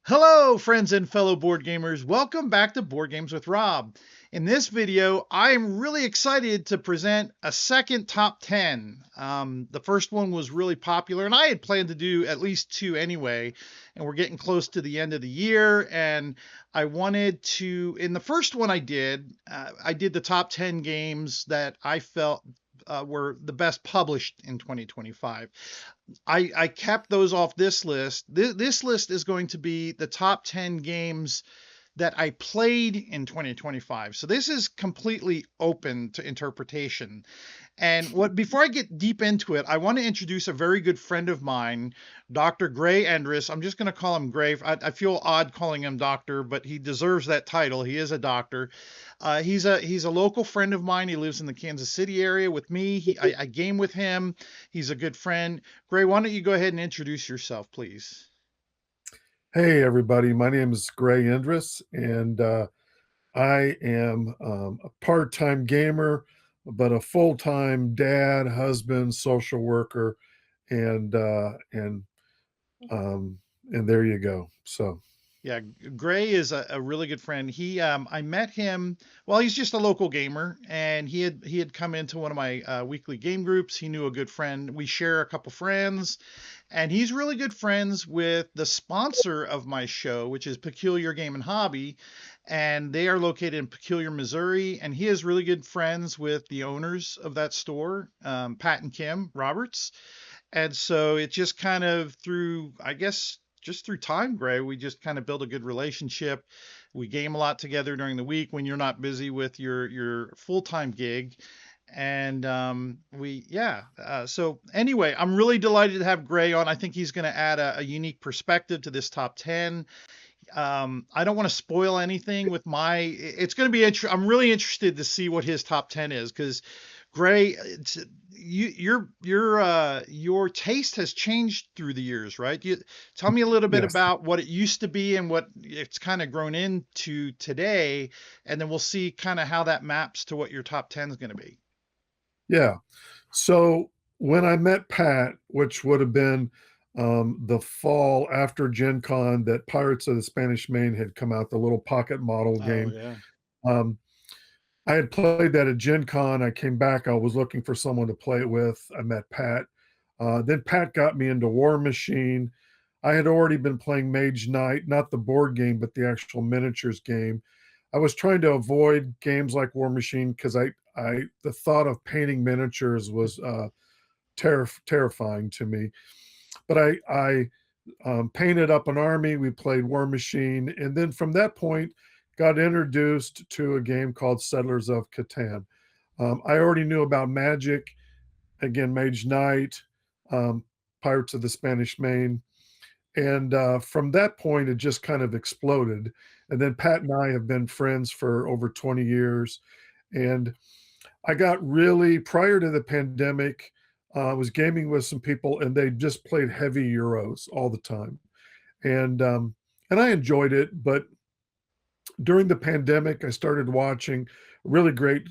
Hello, friends and fellow board gamers. Welcome back to Board Games with Rob. In this video, I am really excited to present a second top 10. The first one was really popular, and I had planned to do at least two anyway, and we're getting close to the end of the year, and I wanted to, in the first one I did the top 10 games that I felt were the best published in 2025. I kept those off this list. This list is going to be the top 10 games that I played in 2025. So this is completely open to interpretation. And before I get deep into it, I want to introduce a very good friend of mine, Dr. Gray Endres. I'm just going to call him Gray. I feel odd calling him doctor, but he deserves that title. He is a doctor. He's a local friend of mine. He lives in the Kansas City area with me. I game with him. He's a good friend. Gray, why don't you go ahead and introduce yourself, please? Hey, everybody. My name is Gray Endres, and I am a part time gamer, but a full time dad, husband, social worker, and uh, and um, and there you go. So, Yeah, Gray is a really good friend. I met him. Well, he's just a local gamer, and he had come into one of my weekly game groups. He knew a good friend. We share a couple friends, and he's really good friends with the sponsor of my show, which is Peculiar Game and Hobby, and they are located in Peculiar, Missouri. And he has really good friends with the owners of that store, Pat and Kim Roberts. And so it just kind of through, I guess, just through time, Gray, we just kind of build a good relationship. We game a lot together during the week when you're not busy with your full-time gig. And so anyway, I'm really delighted to have Gray on. I think he's going to add a unique perspective to this top 10. I don't want to spoil anything with it's going to be, I'm really interested to see what his top 10 is because Gray, your taste has changed through the years, right? Tell me a little bit yes. about what it used to be and what it's kind of grown into today, and then we'll see kind of how that maps to what your top 10 is going to be. Yeah. So, when I met Pat, which would have been the fall after Gen Con, that Pirates of the Spanish Main had come out, the little pocket model Oh game. yeah. Um, I had played that at Gen Con. I came back. I was looking for someone to play it with. I met Pat. Then Pat got me into War Machine. I had already been playing Mage Knight, not the board game, but the actual miniatures game. I was trying to avoid games like War Machine because the thought of painting miniatures was terrifying to me. But I painted up an army. We played War Machine, and then from that point, got introduced to a game called Settlers of Catan. I already knew about Magic, again, Mage Knight, um, Pirates of the Spanish Main, and from that point, it just kind of exploded. And then Pat and I have been friends for over 20 years, and I got really prior to the pandemic. I was gaming with some people, and they just played heavy Euros all the time, and um, and I enjoyed it. But during the pandemic, I started watching a really great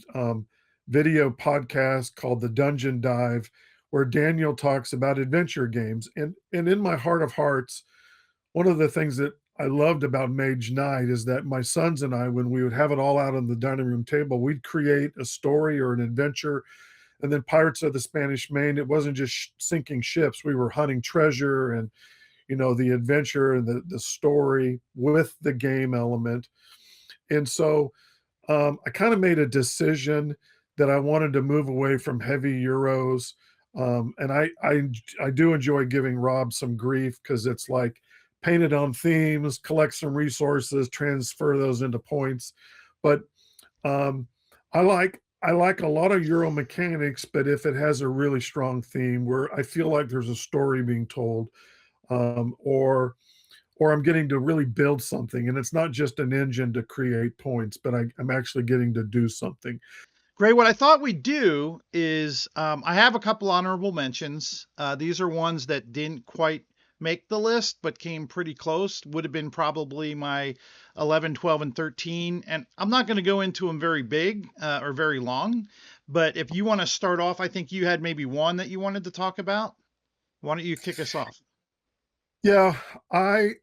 video podcast called The Dungeon Dive, where Daniel talks about adventure games. And in my heart of hearts, one of the things that I loved about Mage Knight is that my sons and I, when we would have it all out on the dining room table, we'd create a story or an adventure. And then Pirates of the Spanish Main, it wasn't just sinking ships. We were hunting treasure and, the adventure and the story with the game element. And so I kind of made a decision that I wanted to move away from heavy Euros. And I do enjoy giving Rob some grief because it's like painted on themes, collect some resources, transfer those into points. But um, I like a lot of Euro mechanics, but if it has a really strong theme where I feel like there's a story being told, um, or or I'm getting to really build something, and it's not just an engine to create points, but I'm actually getting to do something. Gray, what I thought we'd do is I have a couple honorable mentions. These are ones that didn't quite make the list, but came pretty close. Would have been probably my 11, 12, and 13. And I'm not going to go into them very big or very long. But if you want to start off, I think you had maybe one that you wanted to talk about. Why don't you kick us off? Yeah, I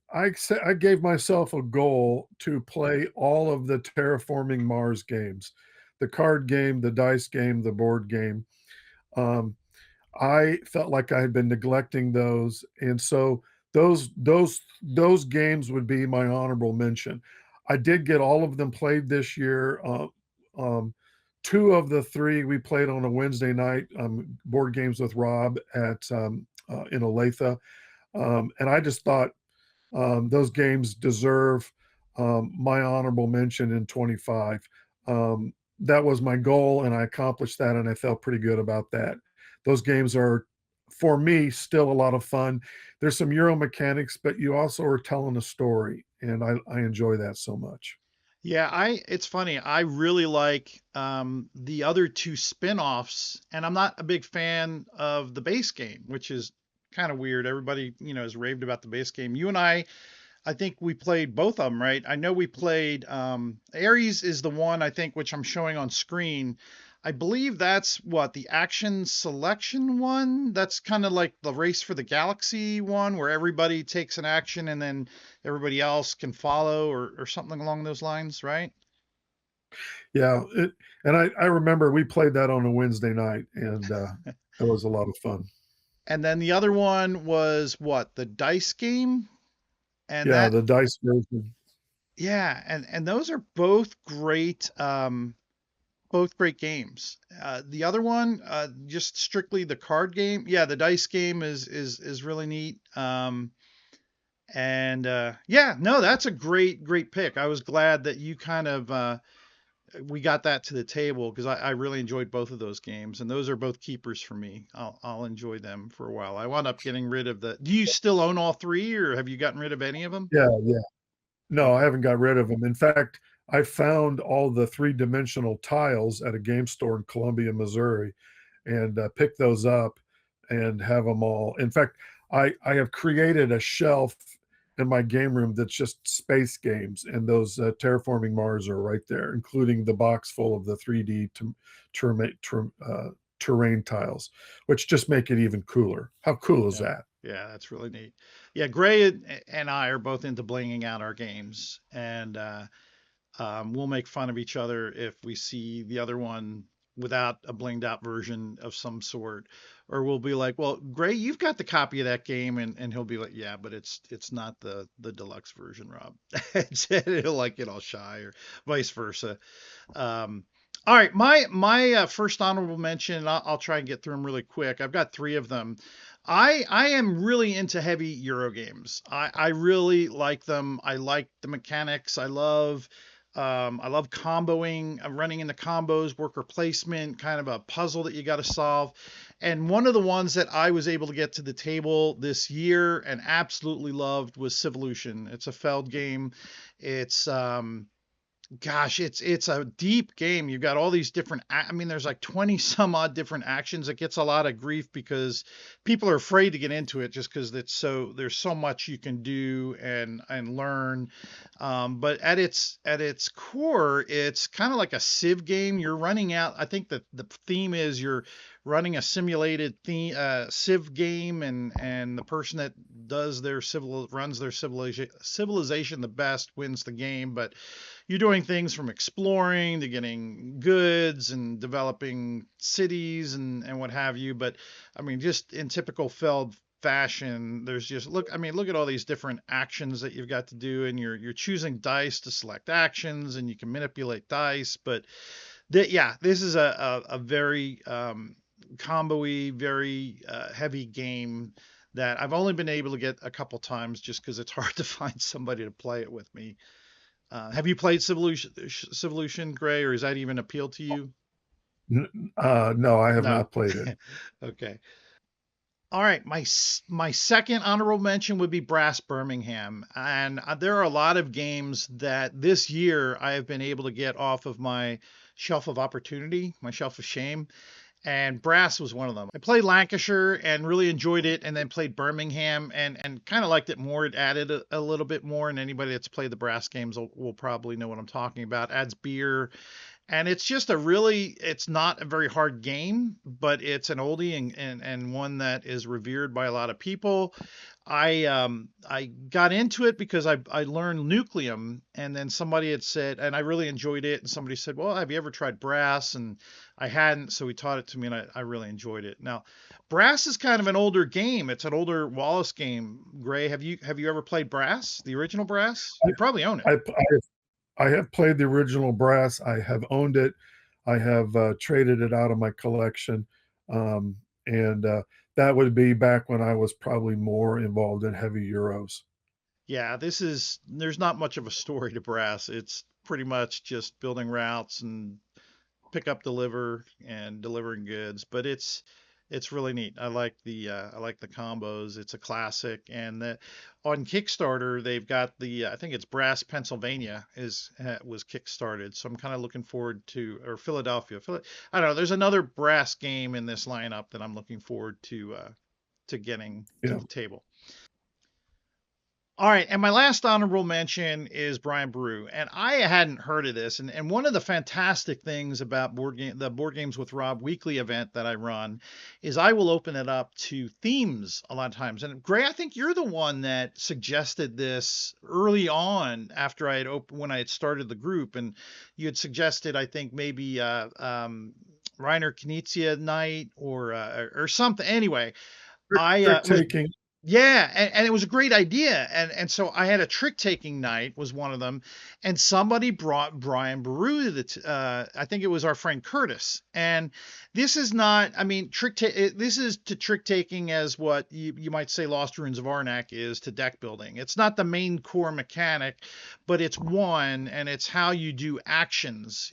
gave myself a goal to play all of the Terraforming Mars games, the card game, the dice game, the board game. Um, I felt like I had been neglecting those, and so those games would be my honorable mention. I did get all of them played this year. Um, 2 of the 3 we played on a Wednesday night, board games with Rob at in Olathe, and I just thought those games deserve my honorable mention in 25. That was my goal, and I accomplished that, and I felt pretty good about that. Those games are, for me, still a lot of fun. There's some Euro mechanics, but you also are telling a story, and I enjoy that so much. Yeah, it's funny. I really like the other two spin-offs, and I'm not a big fan of the base game, which is kind of weird. Everybody, has raved about the base game. You and I think we played both of them, right? I know we played Ares is the one I think which I'm showing on screen. I believe that's what the action selection one. That's kind of like the Race for the Galaxy one, where everybody takes an action and then everybody else can follow, or something along those lines, right? Yeah, and I remember we played that on a Wednesday night, and it was a lot of fun. And then the other one was what, the dice game, and Yeah, that, the dice version. yeah, and those are both great games. The other one, just strictly the card game. Yeah, the dice game is really neat. And yeah, no, that's a great pick. I was glad that you kind of we got that to the table because I really enjoyed both of those games, and those are both keepers for me. I'll enjoy them for a while. I wound up getting rid of the. Do you still own all three, or have you gotten rid of any of them? Yeah, yeah. No, I Okay. haven't got rid of them. In fact, I found all the three-dimensional tiles at a game store in Columbia, Missouri, and picked those up and have them all. In fact, I have created a shelf in my game room that's just space games, and those Terraforming Mars are right there, including the box full of the 3D terrain, terrain tiles, which just make it even cooler. How cool is Yeah. that? Yeah, that's really neat. Yeah, Gray and I are both into blinging out our games, and we'll make fun of each other if we see the other one without a blinged out version of some sort, or we'll be like, "Well, Gray, you've got the copy of that game," and he'll be like, "Yeah, but it's not the deluxe version, Rob." He'll like get all shy, or vice versa. Um, all right, my first honorable mention, and I'll try and get through them really quick. I've got three of them. I am really into heavy Euro games. I really like them. I like the mechanics. I love comboing, running into combos, worker placement, kind of a puzzle that you got to solve. And one of the ones that I was able to get to the table this year and absolutely loved was Civolution. It's a Feld game. It's Gosh, it's a deep game. You've got all these different I mean, there's like 20 some odd different actions. It gets a lot of grief because people are afraid to get into it just because there's so much you can do and learn. But at its core, it's kind of like a Civ game. You're running out. I think that the theme is you're running a simulated Civ game, and the person that runs their civilization the best wins the game. But you're doing things from exploring to getting goods and developing cities and what have you. But I mean, just in typical Feld fashion, there's just look at all these different actions that you've got to do, and you're choosing dice to select actions, and you can manipulate dice. But yeah, this is a very combo-y, very heavy game that I've only been able to get a couple times just because it's hard to find somebody to play it with me. Have you played Civolution, Gray, or is that even appeal to you? No, I have No. not played it. Okay. All right. My second honorable mention would be Brass Birmingham, and there are a lot of games that this year I have been able to get off of my shelf of opportunity, my shelf of shame, and Brass was one of them. I played Lancashire and really enjoyed it, and then played Birmingham and kind of liked it more. It added a little bit more, and anybody that's played the Brass games will probably know what I'm talking about. Adds beer And it's just a really, it's not a very hard game, but it's an oldie, and one that is revered by a lot of people. I got into it because I learned Nucleum, and then somebody had said, and I really enjoyed it, and somebody said, well, have you ever tried Brass? And I hadn't, so he taught it to me, and I really enjoyed it. Now, Brass is kind of an older game. It's an older Wallace game. Gray, have you ever played Brass, the original Brass? You probably own it. I have played the original Brass. I have owned it. I have traded it out of my collection. And that would be back when I was probably more involved in heavy Euros. Yeah, there's not much of a story to Brass. It's pretty much just building routes and pick up, deliver, and delivering goods. But it's really neat. I like the combos. It's a classic, and on Kickstarter they've got the I think it's Brass Pennsylvania is was kickstarted. So I'm kind of looking forward to, or Philadelphia. I don't know. There's another Brass game in this lineup that I'm looking forward to getting to Yeah. the table. All right, and my last honorable mention is Brian Brew, and I hadn't heard of this. And one of the fantastic things about the Board Games with Rob weekly event that I run is I will open it up to themes a lot of times. And Gray, I think you're the one that suggested this early on after I had when I had started the group, and you had suggested I think maybe Reiner Knizia night or something. Anyway, I Trick was taking. yeah, and it was a great idea. And so I had a trick taking night was one of them, and somebody brought Brian Baru to I think it was our friend Curtis. And this is not, I mean, this is to trick taking as what you might say Lost Ruins of Arnak is to deck building. It's not the main core mechanic, but it's one, and it's how you do actions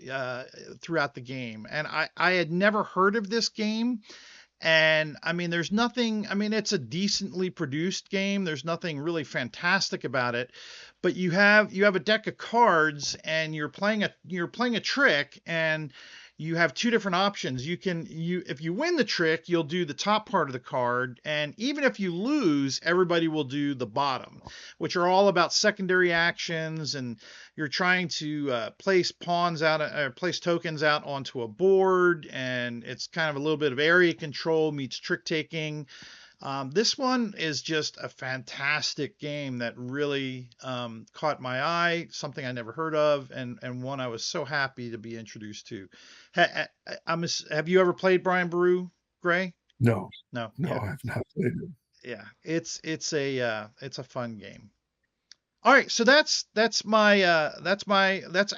throughout the game. And I had never heard of this game. And I mean, there's nothing, I mean, it's a decently produced game. There's nothing really fantastic about it, but you have a deck of cards and you're playing a trick, and you have two different options. If you win the trick, you'll do the top part of the card, and even if you lose, everybody will do the bottom, which are all about secondary actions, and you're trying to place pawns out or place tokens out onto a board, and it's kind of a little bit of area control meets trick taking. This one is just a fantastic game that really caught my eye, something I never heard of, and one I was so happy to be introduced to. Have you ever played Brian Baru, Gray? No, No. no, Yeah, I have not played it. yeah. It's a fun game. All right, so that's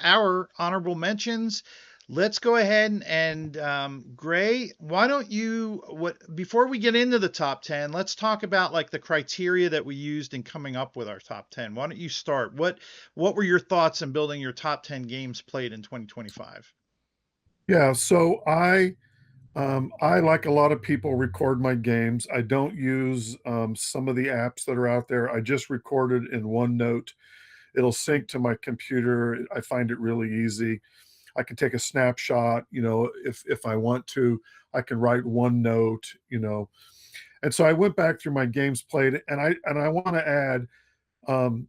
our honorable mentions. Let's go ahead and Gray, why don't you what before we get into the top 10, let's talk about like the criteria that we used in coming up with our top 10. Why don't you start? What were your thoughts in building your top 10 games played in 2025? Yeah, so I like a lot of people record my games. I don't use some of the apps that are out there. I just record it in OneNote. It'll sync to my computer. I find it really easy. I can take a snapshot, if I want to. I can write one note, And so I went back through my games played, and I want to add, um,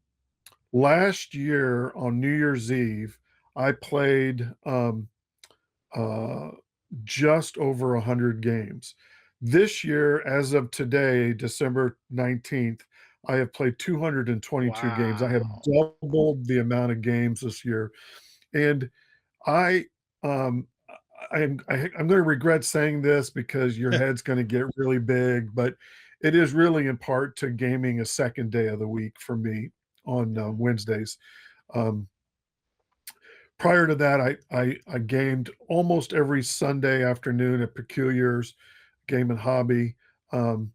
last year on New Year's Eve, I played uh, just over 100 games. This year, as of today, December 19th, I have played 222 games. I have Wow. doubled the amount of games this year. And I um I'm going to regret saying this because your head's going to get really big, but it is really in part to gaming a second day of the week for me on Wednesdays. Um, Prior to that, I gamed almost every Sunday afternoon at Peculiar's Game and Hobby. Um,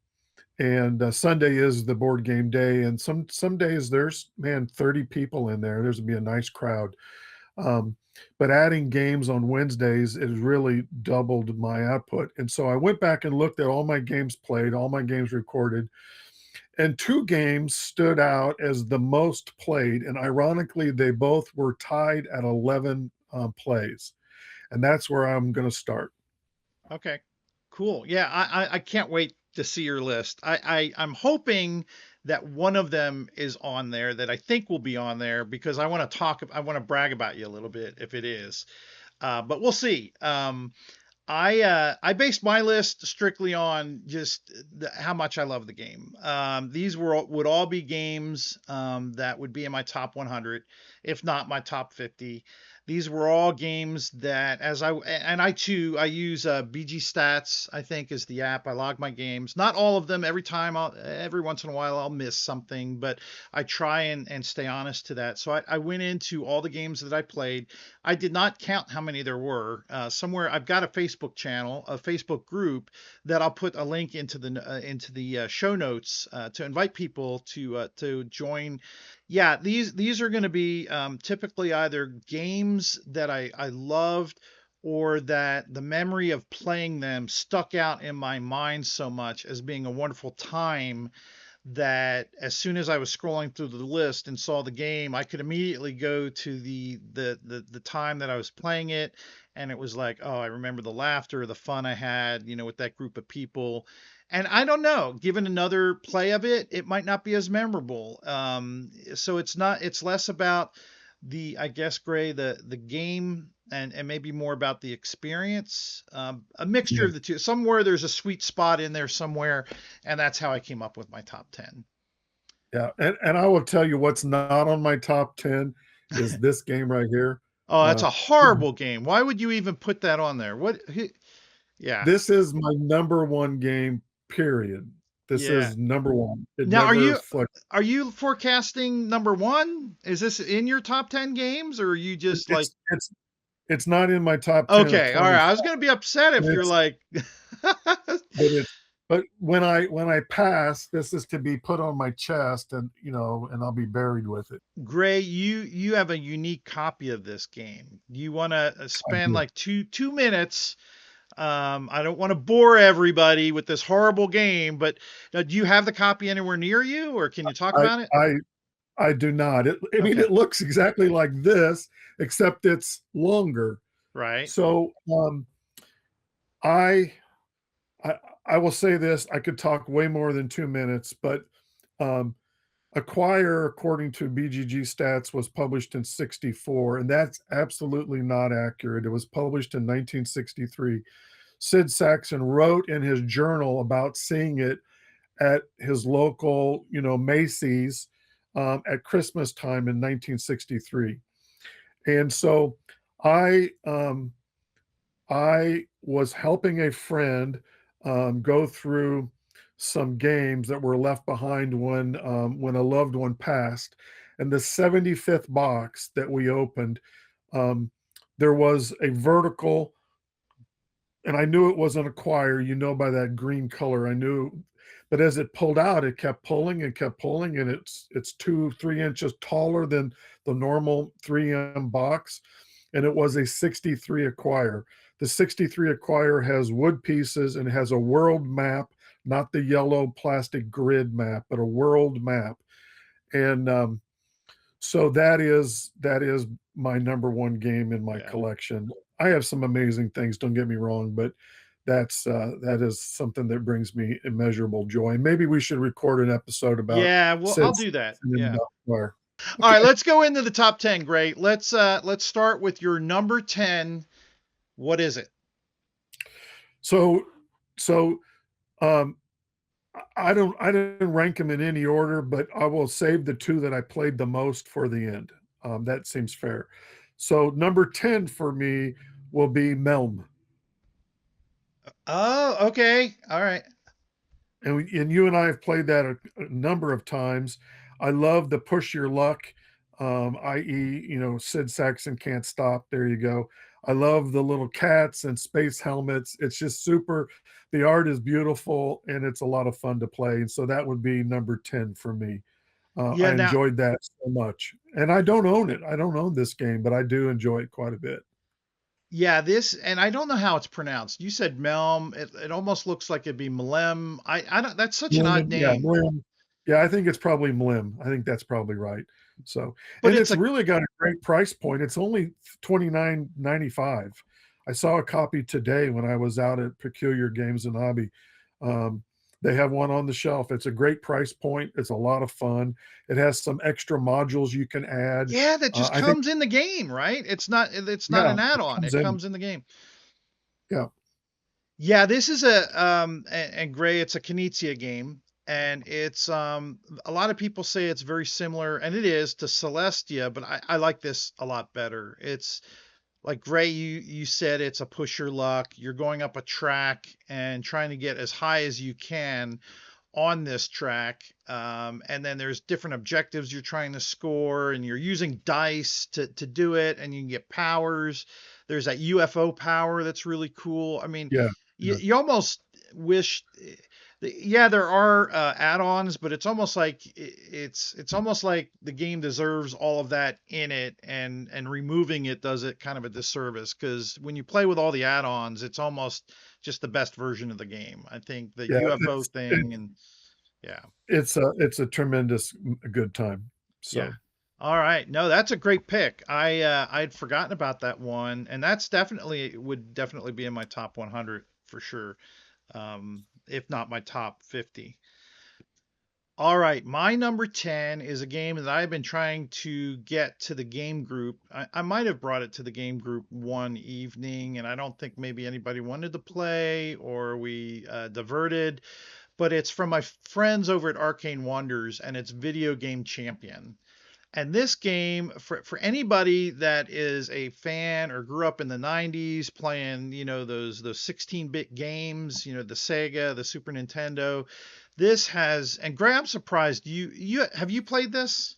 and Sunday is the board game day, and some days there's 30 people in there. There's gonna be a nice crowd. Um, but adding games on Wednesdays has really doubled my output. And so I went back and looked at all my games played, all my games recorded, and two games stood out as the most played. And ironically, they both were tied at 11 plays. And that's where I'm going to start. Okay. Cool. Yeah, I can't wait to see your list. I'm hoping that one of them is on there that I think will be on there because I want to brag about you a little bit if it is. But we'll see. I based my list strictly on just how much I love the game. These would all be games that would be in my top 100, if not my top 50. These were all games that, I use BG Stats. I think is the app. I log my games. Not all of them. Every once in a while I'll miss something, but I try and stay honest to that. So I went into all the games that I played. I did not count how many there were. Somewhere I've got a Facebook channel, a Facebook group that I'll put a link into the show notes to invite people to join. Yeah, these are going to be typically either games that I loved or that the memory of playing them stuck out in my mind so much as being a wonderful time that as soon as I was scrolling through the list and saw the game, I could immediately go to the time that I was playing it, and it was like, oh, I remember the laughter, the fun I had, with that group of people. And I don't know, given another play of it, it might not be as memorable. So it's less about I guess, Gray, the game and maybe more about the experience. A mixture Yeah. of the two. Somewhere there's a sweet spot in there somewhere, and that's how I came up with my top 10. Yeah, and I will tell you what's not on my top 10 is this game right here. Oh, that's Uh, a horrible game. Why would you even put that on there? Yeah, this is my number one game, period. This yeah. is number one. It Now, never flipped. are you forecasting number one? Is this in your top 10 games, or are you It, just like, it's not in my top 10 of okay, all right. 25. I was gonna be upset if you're It's like, but it's but when I pass, this is to be put on my chest, and and I'll be buried with it. Gray, you have a unique copy of this game. You want to I spend do. like two minutes. I don't want to bore everybody with this horrible game, but do you have the copy anywhere near you, or can you talk I about it? I I do not. I mean, Okay, it looks exactly like this, except it's longer. right. So I, I I will say this. I could talk way more than 2 minutes, but um, Acquire, according to BGG stats, was published in 64, and that's absolutely not accurate. It was published in 1963. Sid Saxon wrote in his journal about seeing it at his local, Macy's at Christmas time in 1963. And so I I was helping a friend go through some games that were left behind when a loved one passed. And the 75th box that we opened, um, there was a vertical, and I knew it wasn't Acquire. By that green color. I knew, but as it pulled out, it kept pulling and kept pulling, and it's 2-3 inches taller than the normal 3M box, and it was a 63 Acquire. The 63 Acquire has wood pieces and has a world map, not the yellow plastic grid map, but a world map. And so that is my number one game in my Yeah. collection. I have some amazing things, don't get me wrong, but that is something that brings me immeasurable joy. Maybe we should record an episode about Yeah, well, Sid I'll do that. Sackson and Yeah. Fire. All right, Okay. let's go into the top 10. Great. Let's start with your number 10. What is it? So um I didn't rank them in any order, but I will save the two that I played the most for the end. That seems fair. So number 10 for me will be Melm. Oh, okay. All right. And you and I have played that a number of times. I love the push your luck, i.e., Sid Saxon can't stop. There you go. I love the little cats and space helmets. It's just super. The art is beautiful and it's a lot of fun to play. And so that would be number 10 for me. Yeah, I now enjoyed that so much. And I don't own it. I don't own this game, but I do enjoy it quite a bit. yeah, this, and I don't know how it's pronounced. You said Melm. It almost looks like it'd be Melem. I don't, that's such an odd Mlim, yeah, name. Mlim. Yeah, I think it's probably Mlim. I think that's probably right. So, But and it's it's a really got a great price point. It's only 29.95. I saw a copy today when I was out at Peculiar Games and Hobby. Um, They have one on the shelf. It's a great price point. It's a lot of fun. It has some extra modules you can add. Yeah, that just I think, comes in the game, right? It's not yeah, an it add-on. comes It in. comes in the game. Yeah, Yeah, this is and Gray, it's a Knizia game, and it's a lot of people say it's very similar, and it is, to Celestia, but I like this a lot better. It's like Gray, you said, it's a push your luck. You're going up a track and trying to get as high as you can on this track. And then there's different objectives you're trying to score, and you're using dice to do it, and you can get powers. There's that UFO power that's really cool. I mean, yeah, you, yeah, you almost wish, yeah, there are add-ons, but it's almost like it's almost like the game deserves all of that in it, and removing it does it kind of a disservice, because when you play with all the add-ons, it's almost just the best version of the game. I think the yeah. UFO thing, and yeah, It's a tremendous good time. yeah. So All right. No, that's a great pick. I'd forgotten about that one, and that's definitely would definitely be in my top 100 for sure. If not my top 50. All right, my number 10 is a game that I've been trying to get to the game group. I might have brought it to the game group one evening, and I don't think maybe anybody wanted to play, or we diverted, but it's from my friends over at Arcane Wonders, and it's Video Game Champion. And this game, for anybody that is a fan or grew up in the 90s playing, those 16-bit games, the Sega, the Super Nintendo, this has, and Graham, I'm surprised, you have you played this?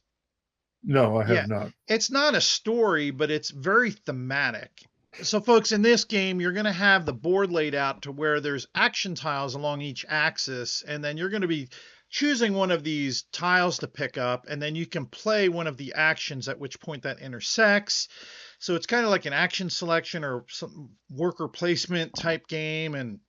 no, I Yeah, have not. it's not a story, but it's very thematic. So, folks, in this game, you're going to have the board laid out to where there's action tiles along each axis, and then you're going to be choosing one of these tiles to pick up, and then you can play one of the actions at which point that intersects. So it's kind of like an action selection or some worker placement type game, and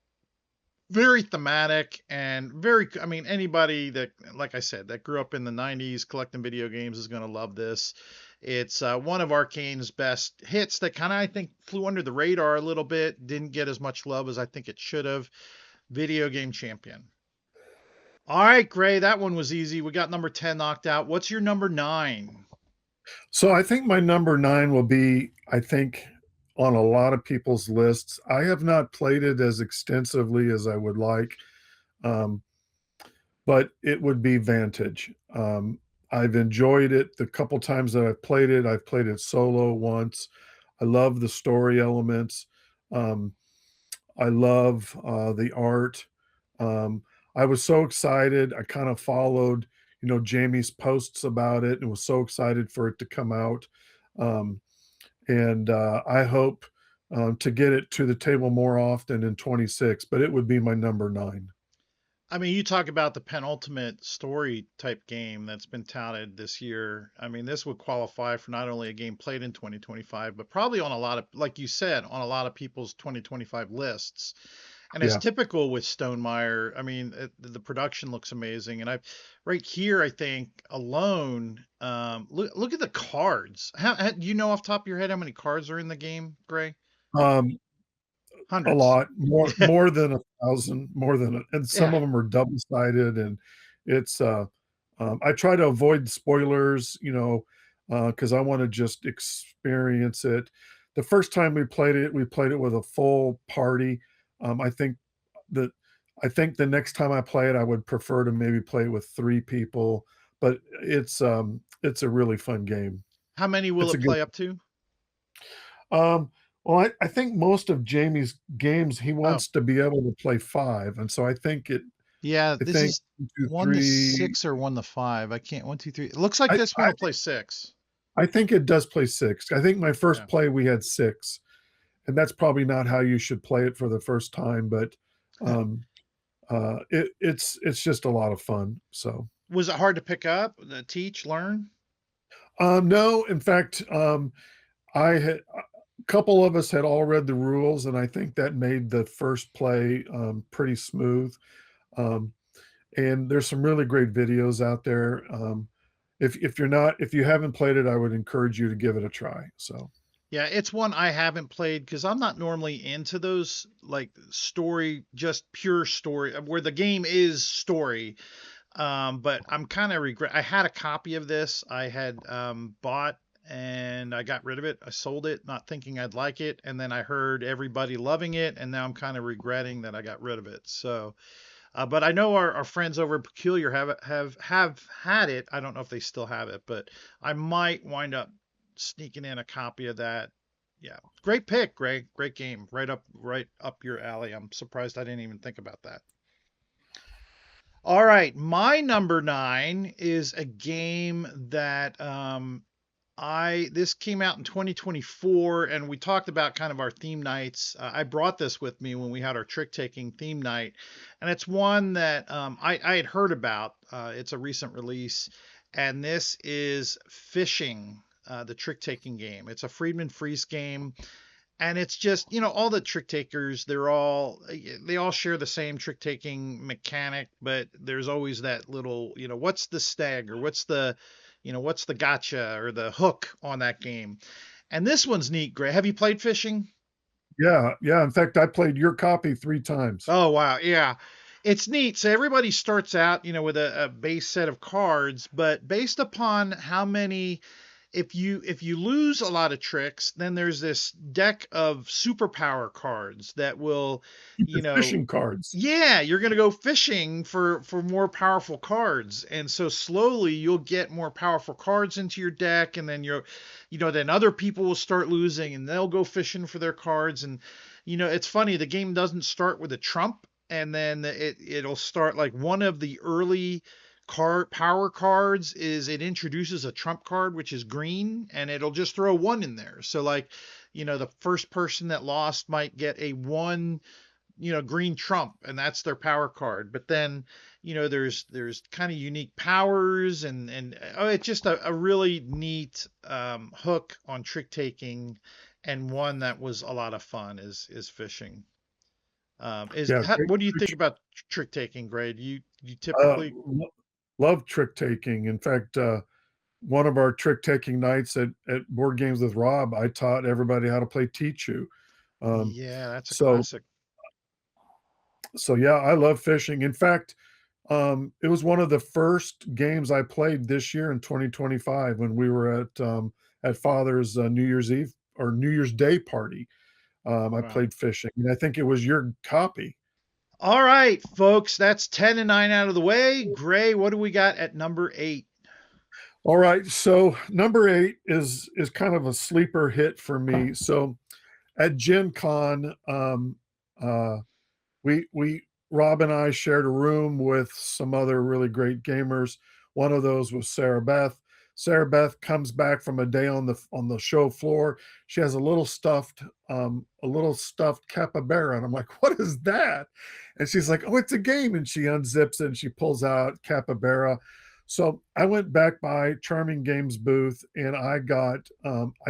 very thematic, and very, I mean, anybody that, like I said, that grew up in the 90s collecting video games is going to love this. It's one of Arcane's best hits that kind of, I think, flew under the radar a little bit, didn't get as much love as I think it should have. Video Game Champion. All right, Gray, that one was easy. We got number 10 knocked out. What's your number 9? So I think my number 9 will be, I think, on a lot of people's lists. I have not played it as extensively as I would like, um, but it would be Vantage. I've enjoyed it the couple times that I've played it. I've played it solo once. I love the story elements. Um, I love the art. Um, I was so excited. I kind of followed, Jamie's posts about it and was so excited for it to come out. Um, and I hope to get it to the table more often in 26, but it would be my number 9. I mean, you talk about the penultimate story type game that's been touted this year. I mean, this would qualify for not only a game played in 2025, but probably on a lot of, like you said, on a lot of people's 2025 lists. And as Yeah. typical with Stonemaier, I mean, the production looks amazing. And right here, I think alone, look at the cards. Do you know off the top of your head how many cards are in the game, Gray? Um, a Hundreds. lot more than 1,000, and some Yeah. of them are double sided, and it's I try to avoid spoilers, because I want to just experience it. The first time we played it with a full party. I think that the next time I play it, I would prefer to maybe play it with 3 people, but it's a really fun game. How many will It's a it good. play up to? Well, I think most of Jamie's games he Oh, wants to be able to play 5, and so I think yeah, I this think is 1, 2, 1 to 3. 6 or 1 to 5. I can't, 1, 2, 3. It looks like I this one I will play 6. I think it does play 6. I think my Yeah. first play we had 6, and that's probably not how you should play it for the first time, but um, it's just a lot of fun. So Was it hard to pick up, teach, learn? no, in fact, I had a couple of us had all read the rules, and I think that made the first play pretty smooth. Um, and there's some really great videos out there. If you haven't played it, I would encourage you to give it a try. So Yeah, it's one I haven't played because I'm not normally into those like story, just pure story where the game is story. But I'm kind of regret. I had a copy of this I had bought and I got rid of it. I sold it, not thinking I'd like it, and then I heard everybody loving it, and now I'm kind of regretting that I got rid of it. So, but I know our friends over at Peculiar have had it. I don't know if they still have it, but I might wind up sneaking in a copy of that. Yeah, great pick, Greg. Great game. Right up your alley. I'm surprised I didn't even think about that. All right, my number nine is a game that I this came out in 2024, and we talked about kind of our theme nights. I brought this with me when we had our trick taking theme night, and it's one that I had heard about. It's a recent release, and this is Fishing, the trick taking game. It's a Friedman Freeze game, and it's just all the trick takers, they all share the same trick taking mechanic, but there's always that little, what's the stag, or what's the gotcha or the hook on that game. And this one's neat, Gray. Have you played Fishing? Yeah, yeah. In fact, I played your copy 3 times. Oh wow, yeah. It's neat. So everybody starts out, with a base set of cards, but based upon how many, if you lose a lot of tricks, then there's this deck of superpower cards that will, The you know, fishing cards. yeah, you're going to go fishing for more powerful cards. And so slowly you'll get more powerful cards into your deck, and then then other people will start losing and they'll go fishing for their cards. And it's funny, the game doesn't start with a trump, and then it'll start like one of the early card power cards is it introduces a trump card which is green, and it'll just throw one in there. So like, the first person that lost might get a one, green trump, and that's their power card. But then, there's kind of unique powers, and oh, it's just a really neat hook on trick taking, and one that was a lot of fun is Fishing. Is Yeah, What do you think about trick taking, Grade? You uh, typically. lo- love trick taking. In fact, one of our trick taking nights at Board Games with Rob, I taught everybody how to play Tichu. Um, Yeah, that's a so classic. so yeah, I love fishing. In fact, it was one of the first games I played this year in 2025 when we were at Father's New Year's Eve or New Year's Day party. I Wow. played fishing, and I think it was your copy. All right, folks, that's 10 and 9 out of the way. Gray, what do we got at number 8? All right, so number 8 is kind of a sleeper hit for me. So at Gen Con, uh, we Rob and I shared a room with some other really great gamers. One of those was Sarah Beth. Sarah Beth comes back from a day on the show floor. She has a little stuffed capybara, and I'm like, "What is that?" And she's like, "Oh, it's a game." And she unzips it and she pulls out capybara. So I went back by Charming Games booth, and I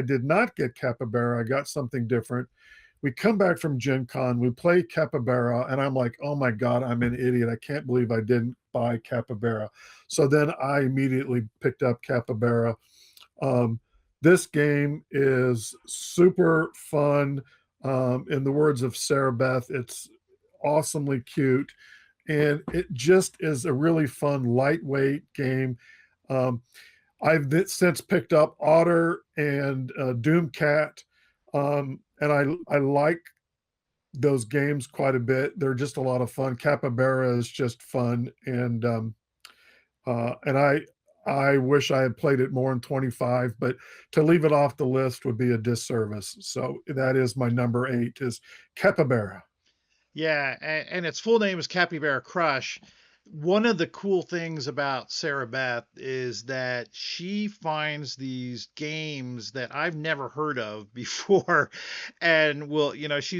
did not get capybara. I got something different. We come back from Gen Con, we play Capybara, and I'm like, oh my God, I'm an idiot. I can't believe I didn't buy Capybara. So then I immediately picked up Capybara. Um, this game is super fun. In the words of Sarah Beth, it's awesomely cute. And it just is a really fun, lightweight game. Um, I've since picked up Otter and Doomcat, and I like those games quite a bit. They're just a lot of fun. Capybara is just fun, and I wish I had played it more in 25, but to leave it off the list would be a disservice. So that is my number 8 is Capybara. Yeah, and its full name is Capybara Crush. One of the cool things about Sarah Beth is that she finds these games that I've never heard of before, and she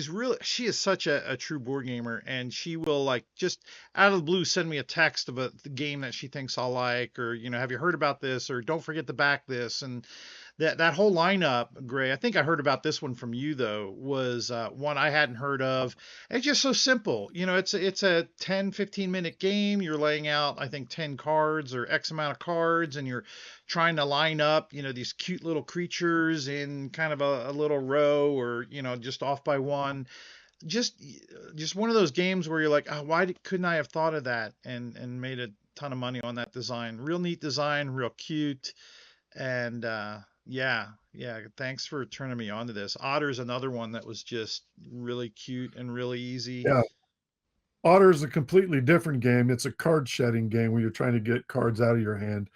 is such a true board gamer, and she will like just out of the blue send me a text of the game that she thinks I'll like, or have you heard about this, or don't forget to back this. And that whole lineup, Gray. I think I heard about this one from you though. Was one I hadn't heard of. It's just so simple. You know, it's a 10-15 minute game. You're laying out, I think, 10 cards or X amount of cards, and you're trying to line up, these cute little creatures in kind of a little row, or just off by one. Just just one of those games where you're like, oh, couldn't I have thought of that and made a ton of money on that design? Real neat design, real cute. And yeah, yeah, thanks for turning me on to this. Otter's another one that was just really cute and really easy. Yeah. Otter is a completely different game. It's a card shedding game where you're trying to get cards out of your hand.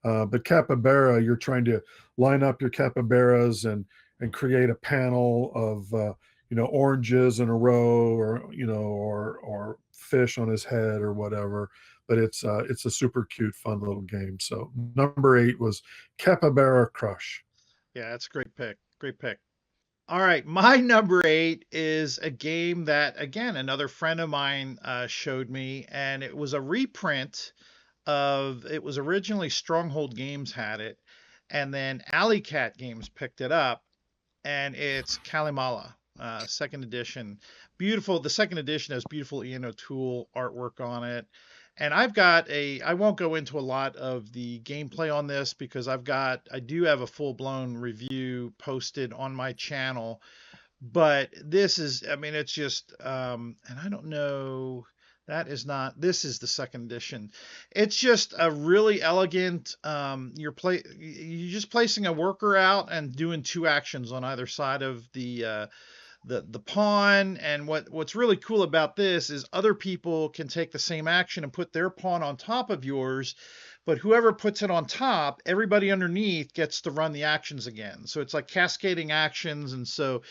But capybara, you're trying to line up your capybaras and create a panel of oranges in a row, or or fish on his head or whatever. But it's a super cute, fun little game. So number 8 was Capybara Crush. Yeah, that's a great pick. Great pick. All right, my number 8 is a game that, again, another friend of mine showed me, and it was a reprint of. It was originally Stronghold Games had it, and then Alley Cat Games picked it up, and it's Kalimala, second edition. Beautiful. The second edition has beautiful Ian O'Toole artwork on it. And I won't go into a lot of the gameplay on this because I do have a full blown review posted on my channel. But this is, I mean, it's just, and I don't know, this is the second edition. It's just a really elegant, you're just placing a worker out and doing two actions on either side of the pawn. And what's really cool about this is other people can take the same action and put their pawn on top of yours, but whoever puts it on top, everybody underneath gets to run the actions again. So it's like cascading actions. And so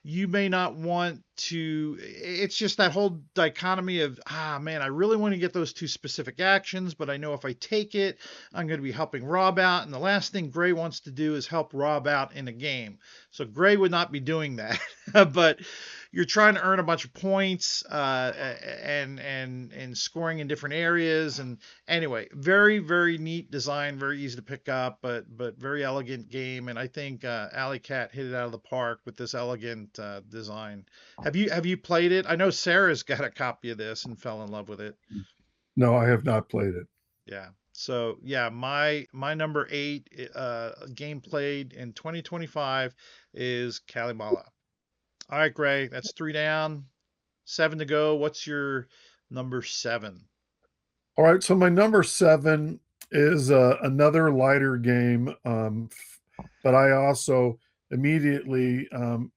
you may not want to. It's just that whole dichotomy of, man, I really want to get those two specific actions, but I know if I take it, I'm going to be helping Rob out, and the last thing Gray wants to do is help Rob out in a game. So Gray would not be doing that. But you're trying to earn a bunch of points, and scoring in different areas. And anyway, very very neat design, very easy to pick up, but very elegant game. And I think Alley Cat hit it out of the park with this elegant design. Have you played it? I know Sarah's got a copy of this and fell in love with it. No, I have not played it. Yeah. So yeah, my number 8 game played in 2025 is Kalimala. All right, Gray, that's 3 down, 7 to go. What's your number 7? All right, so my number 7 is another lighter game, but I also immediately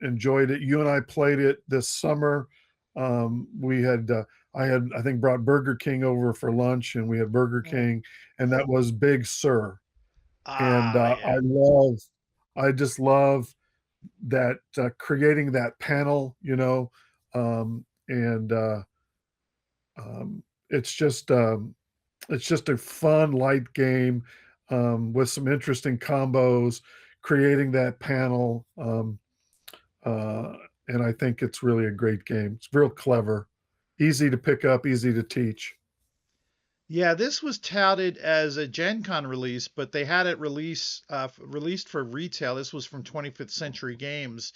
enjoyed it. You and I played it this summer. We had I think brought Burger King over for lunch, and we had Burger Mm. King, and that was Big Sur. And Yeah. I just love that creating that panel, and um, it's just it's just a fun light game, with some interesting combos, creating that panel, uh, and I think it's really a great game. It's real clever, easy to pick up, easy to teach. Yeah, this was touted as a Gen Con release, but they had it released for retail. This was from 25th Century Games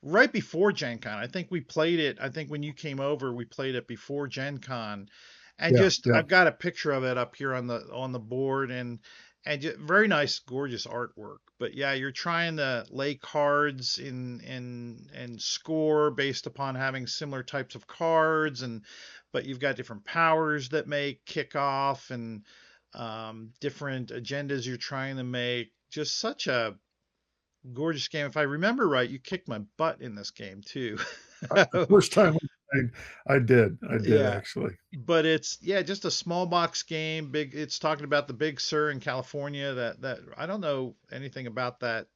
right before Gen Con. I think we played it. I think when you came over, we played it before Gen Con. And Yeah, just yeah. I've got a picture of it up here on the board, and just very nice, gorgeous artwork. But yeah, you're trying to lay cards in and score based upon having similar types of cards, and but you've got different powers that may kick off, and different agendas you're trying to make. Just such a gorgeous game. If I remember right, you kicked my butt in this game too. The first time we played, I did Yeah. actually. But it's, yeah, just a small box game. Big. It's talking about the Big Sur in California. That I don't know anything about that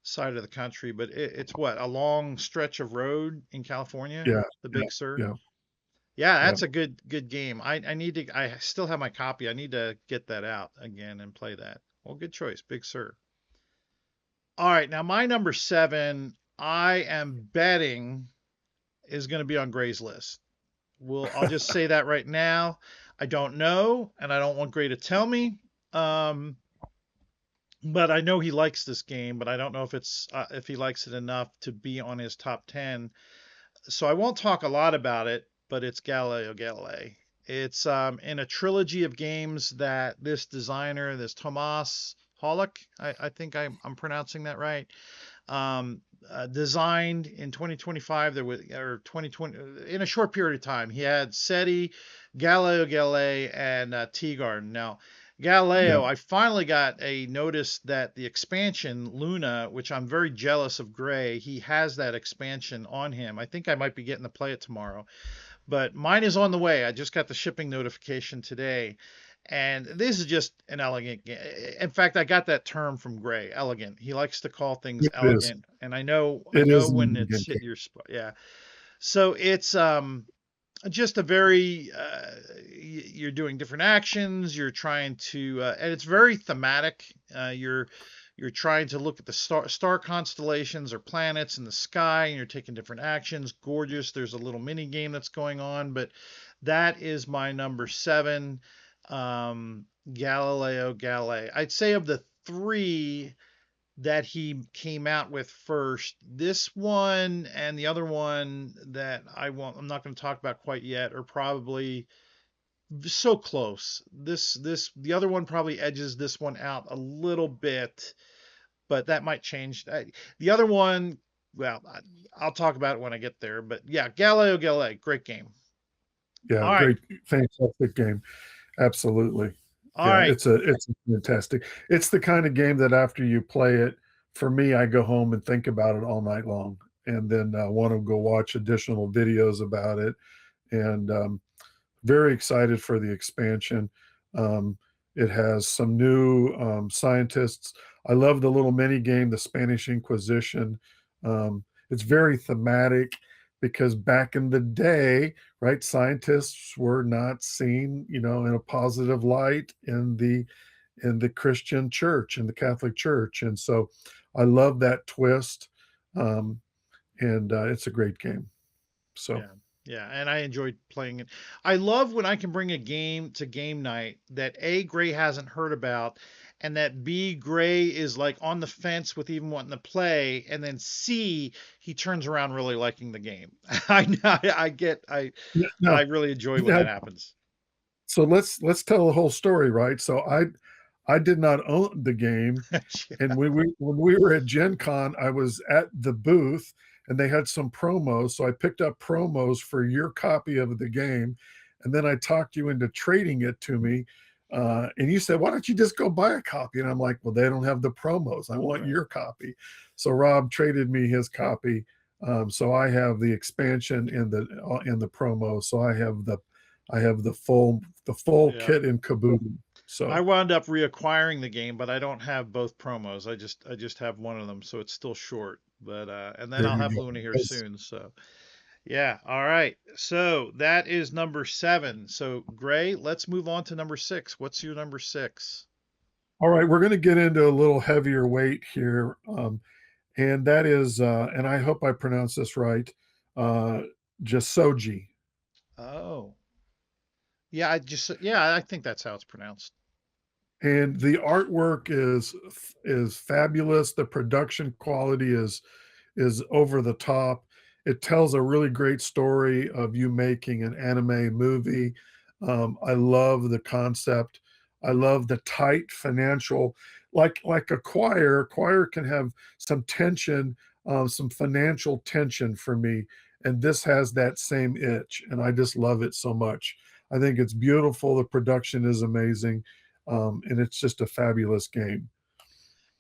side of the country, but it's what, a long stretch of road in California, Yeah, the yeah, Big Sur. yeah, Yeah, yeah. that's a good game. I need to. I still have my copy. I need to get that out again and play that. Well, good choice, Big Sur. All right, now my number 7, I am betting is going to be on Gray's list. I'll just say that right now. I don't know, and I don't want Gray to tell me. Um, but I know he likes this game, but I don't know if he likes it enough to be on his top 10. So I won't talk a lot about it, but it's Galileo Galilei. It's in a trilogy of games that this designer, this Tomas Holick, I think I'm pronouncing that right, um, designed in 2025. There was, or 2020, in a short period of time. He had SETI, Galileo Galilei, and Tea Garden. Now, Yeah, Galileo, I finally got a notice that the expansion Luna, which I'm very jealous of Gray, he has that expansion on him. I think I might be getting to play it tomorrow, but mine is on the way. I just got the shipping notification today. And this is just an elegant game. In fact, I got that term from Gray, elegant. He likes to call things it is. elegant, and I It know is an when it's elegant hitting game. your spot. Yeah. So it's just a very you're doing different actions, you're trying to and it's very thematic. You're trying to look at the star constellations or planets in the sky, and you're taking different actions. Gorgeous. There's a little mini game that's going on, but that is my number 7, Galileo Galilei. I'd say of the three that he came out with first, this one and the other one that I'm not going to talk about quite yet, are probably so close. The other one probably edges this one out a little bit, but that might change. The other one, well, I'll talk about it when I get there. But yeah, Galileo Galilei, great game. Yeah, All right, great, fantastic game. Absolutely. all Yeah, right. it's fantastic. It's the kind of game that after you play it, for me, I go home and think about it all night long, and then want to go watch additional videos about it. And very excited for the expansion. Um, it has some new scientists. I love the little mini game, the Spanish Inquisition. It's very thematic because back in the day, right, scientists were not seen, in a positive light in the Christian church, in the Catholic Church, and so I love that twist. Um, and it's a great game. So Yeah. Yeah, and I enjoyed playing it. I love when I can bring a game to game night that A, Gray hasn't heard about, and that B, Gray is like on the fence with even wanting to play, and then C, he turns around really liking the game. I now, really enjoy when now that happens. so let's tell the whole story, right? So I did not own the game, and when we were at Gen Con, I was at the booth and they had some promos. So I picked up promos for your copy of the game, and then I talked you into trading it to me. And you said, "Why don't you just go buy a copy?" And I'm like, "Well, they don't have the promos. I want Right. your copy." So Rob traded me his copy. So I have the expansion in the promo. So I have the full Yeah. kit and caboodle. I So wound up reacquiring the game, but I don't have both promos. I just have one of them, so it's still short. But and then there I'll you have go. Luna here That's soon, so yeah, all right. So that is number 7. So Gray, let's move on to number 6. What's your number 6? all right. We're going to get into a little heavier weight here, and that is, and I hope I pronounce this right, uh, Jasoji. Oh, yeah, I think that's how it's pronounced. And the artwork is fabulous. The production quality is over the top. It tells a really great story of you making an anime movie. I love the concept. I love the tight financial, like a choir. A choir can have some tension, some financial tension for me, and this has that same itch, and I just love it so much. I think it's beautiful. The production is amazing, and it's just a fabulous game.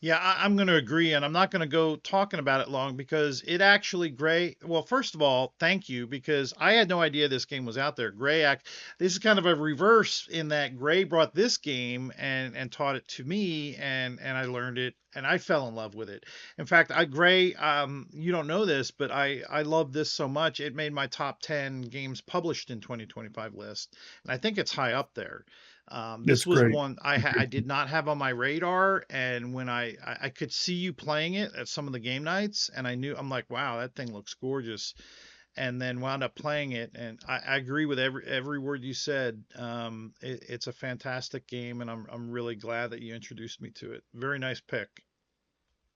Yeah, I'm going to agree, and I'm not going to go talking about it long because it actually Gray. Well, first of all, thank you because I had no idea this game was out there. This is kind of a reverse in that Gray brought this game and taught it to me, and I learned it and I fell in love with it. In fact, Gray, you don't know this, but I love this so much it made my top 10 games published in 2025 list, and I think it's high up there. This It's was great. one I did not have on my radar, and when I could see you playing it at some of the game nights, and I'm like, wow, that thing looks gorgeous. and then wound up playing it. And I agree with every word you said. It's a fantastic game, and I'm really glad that you introduced me to it. Very nice pick.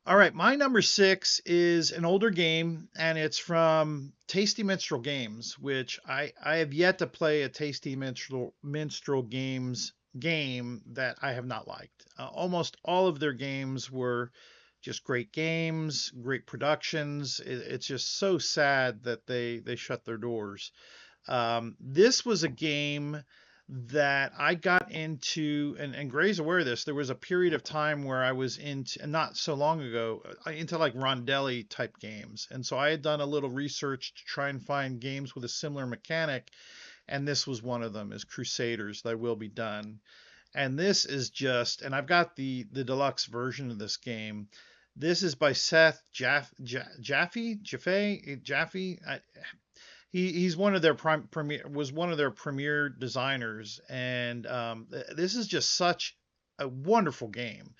All right, my number six is an older game, and it's from Tasty Minstrel Games, which I have yet to play a Tasty Minstrel Games game that I have not liked. Almost all of their games were just great games, great productions. It's just so sad that they shut their doors. This was a game that I got into, and Gray's aware of this. There was a period of time where I was into, and not so long ago, into like Rondelli type games. And so I had done a little research to try and find games with a similar mechanic, and this was one of them, is Crusaders, Thy Will Be Done. And this is just, and I've got the deluxe version of this game. This is by Seth Jaffe. He's one of their premier was one of their premier designers, and this is just such a wonderful game.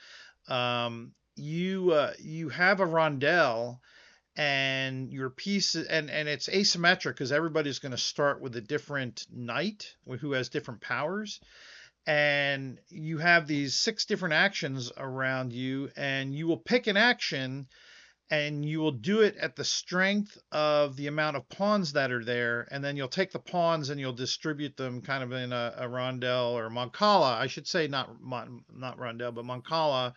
You have a rondel, and your piece, and it's asymmetric because everybody's going to start with a different knight who has different powers, and you have these six different actions around you, and you will pick an action and you will do it at the strength of the amount of pawns that are there, and then you'll take the pawns and you'll distribute them kind of in a rondel or mancala, I should say, not rondel, but mancala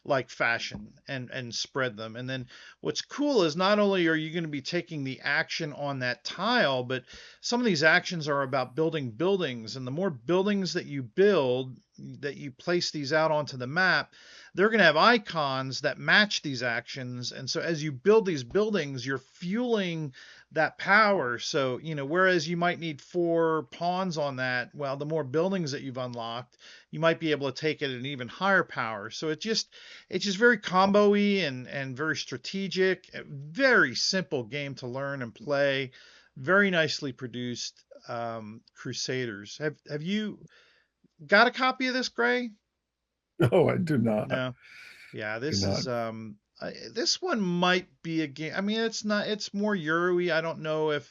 like fashion, and spread them. And then what's cool is not only are you going to be taking the action on that tile, but some of these actions are about building buildings, and the more buildings that you build, that you place these out onto the map, they're going to have icons that match these actions. And so as you build these buildings, you're fueling that power. So, whereas you might need 4 pawns on that, well, the more buildings that you've unlocked, you might be able to take it at an even higher power. So it's just very combo-y and very strategic. A very simple game to learn and play. Very nicely produced. Crusaders. Have you got a copy of this, Gray? No, I do not. No. Yeah, Do this not. is this one might be a game. I mean, it's not. It's more Euro-y. I don't know if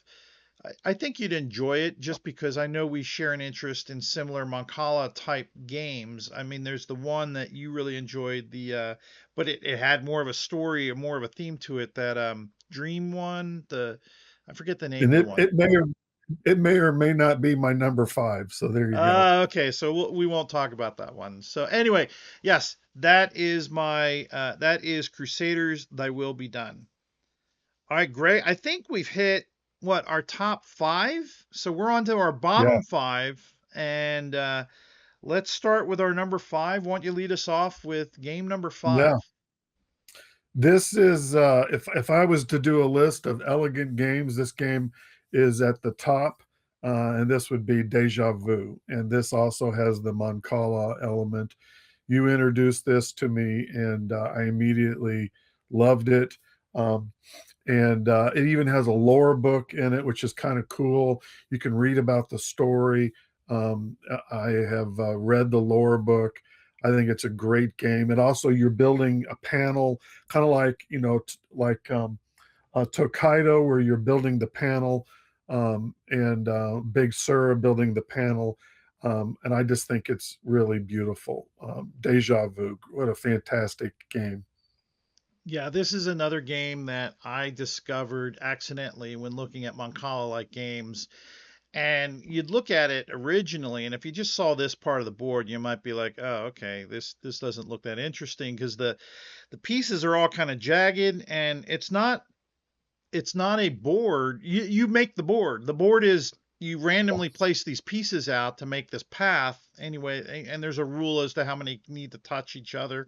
I think you'd enjoy it just because I know we share an interest in similar Mancala type games. I mean, there's the one that you really enjoyed, but it had more of a story or more of a theme to it. That Dream one, I forget the name And of the it one. it may or may not be my number five. So there you go. Okay, so we won't talk about that one. So anyway, yes, that is Crusaders, Thy Will Be Done. All right, great. I think we've hit what our top five. So we're on to our Yeah. bottom five, and let's start with our number five. Why don't you lead us off with game number Yeah. five? This is if I was to do a list of elegant games, this game is at the top, and this would be Deja Vu. And this also has the Mancala element. You introduced this to me, and I immediately loved it. Um, and it even has a lore book in it, which is kind of cool. You can read about the story. I have read the lore book. I think it's a great game. And also, you're building a panel, kind of like like Tokaido, where you're building the panel, and Big Sur building the panel. And I just think it's really beautiful. Deja Vu, what a fantastic game. Yeah, this is another game that I discovered accidentally when looking at Mancala like games. And you'd look at it originally, and if you just saw this part of the board, you might be like, "Oh, okay, this doesn't look that interesting," because the pieces are all kind of jagged, and it's not a board. You make the board. The board is you randomly place these pieces out to make this path anyway, and there's a rule as to how many need to touch each other.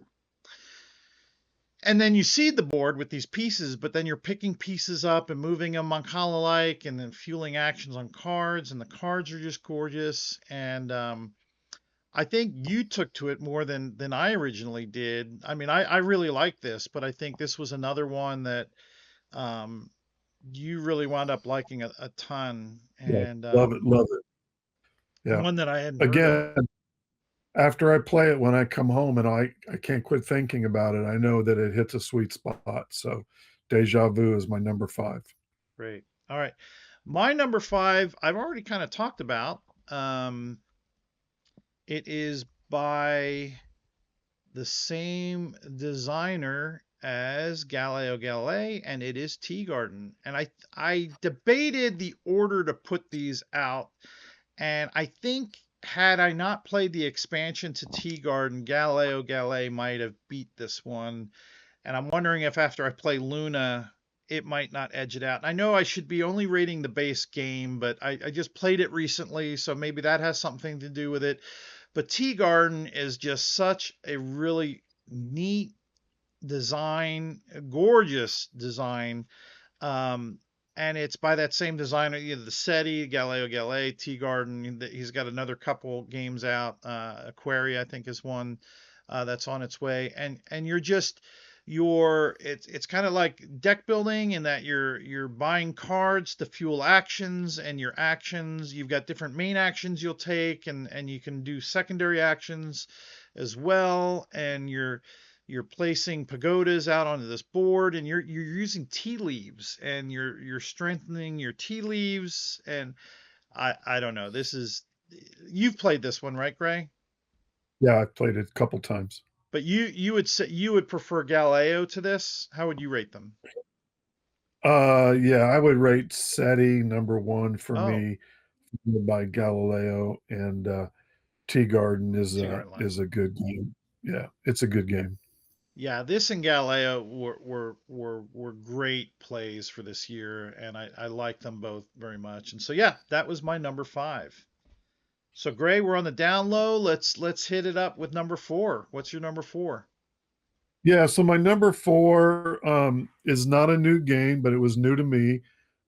And then you seed the board with these pieces, but then you're picking pieces up and moving them on like, and then fueling actions on cards, and the cards are just gorgeous. And I think you took to it more than I originally did. I mean, I really like this, but I think this was another one that um, you really wound up liking a ton, Yeah, and love it, love it. Yeah. one that I hadn't heard of. Again, after I play it, when I come home and I can't quit thinking about it, I know that it hits a sweet spot. So Deja Vu is my number five. Great. All right. My number five, I've already kind of talked about. It is by the same designer as Galileo Galilei, and it is Tea Garden. And I debated the order to put these out, and I think had I not played the expansion to Tea Garden, Galileo Galilei might have beat this one. And I'm wondering if after I play Luna, it might not edge it out. I know I should be only rating the base game, but I just played it recently, so maybe that has something to do with it. But Tea Garden is just such a really neat design, a gorgeous design. Um, and it's by that same designer, the SETI, Galileo Galilei, Tea Garden. He's got another couple games out. Aquaria, I think, is one that's on its way. And you're just it's kind of like deck building in that you're buying cards to fuel actions, and your actions, you've got different main actions you'll take, and you can do secondary actions as well, and you're placing pagodas out onto this board, and you're using tea leaves, and you're strengthening your tea leaves. And I don't know, this is, you've played this one, right, Gray? Yeah, I've played it a couple times. But you would say you would prefer Galileo to this. How would you rate them? Yeah, I would rate SETI number one for Oh, me, followed by Galileo, and Tea Garden Tea Garden line. is a good game. Yeah, it's a good game. Yeah, this and Galileo were great plays for this year, and I like them both very much. And so yeah, that was my number five. So Gray, we're on the down low. Let's hit it up with number four. What's your number four? Yeah, so my number four is not a new game, but it was new to me,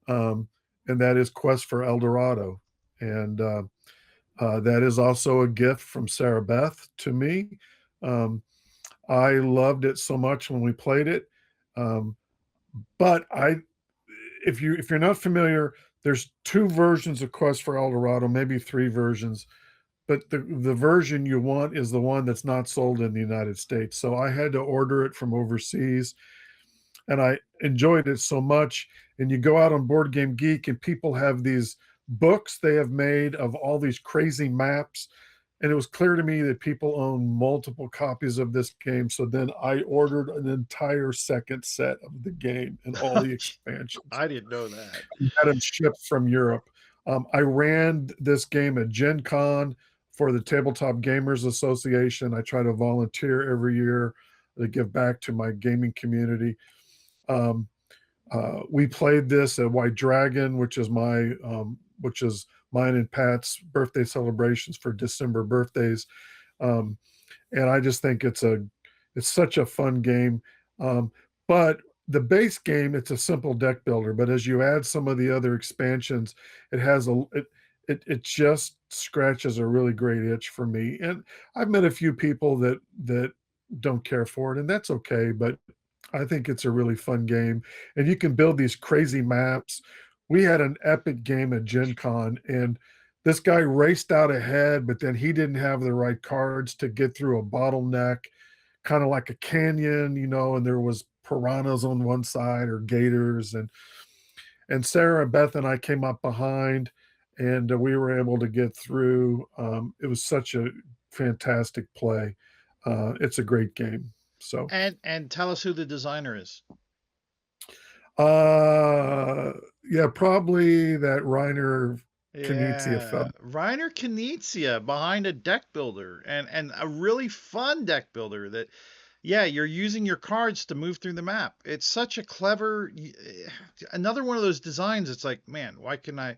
um, and that is Quest for El Dorado, and that is also a gift from Sarah Beth to me. Um, I loved it so much when we played it, um, but if you're not familiar, there's two versions of Quest for El Dorado, maybe three versions, but the version you want is the one that's not sold in the United States. So I had to order it from overseas, and I enjoyed it so much. And you go out on Board Game Geek, and people have these books they have made of all these crazy maps. And it was clear to me that people own multiple copies of this game. So then I ordered an entire second set of the game and all the expansions, I didn't know that. had them shipped from Europe. I ran this game at Gen Con for the Tabletop Gamers Association. I try to volunteer every year to give back to my gaming community. Um, we played this at White Dragon, which is mine and Pat's birthday celebrations for December birthdays. Um, and I just think it's such a fun game. Um, but the base game, it's a simple deck builder. But as you add some of the other expansions, it has a it just scratches a really great itch for me. And I've met a few people that don't care for it, and that's okay. But I think it's a really fun game, and you can build these crazy maps. We had an epic game at Gen Con, and this guy raced out ahead, but then he didn't have the right cards to get through a bottleneck, kind of like a canyon, and there was piranhas on one side or gators, and Sarah, Beth, and I came up behind, and we were able to get through. It was such a fantastic play. It's a great game. So, And tell us who the designer is. uh, yeah, probably that Reiner Knizia Yeah, fellow. Reiner Knizia behind a deck builder, and a really fun deck builder that, yeah, you're using your cards to move through the map. It's such a clever, another one of those designs. It's like, man, why couldn't I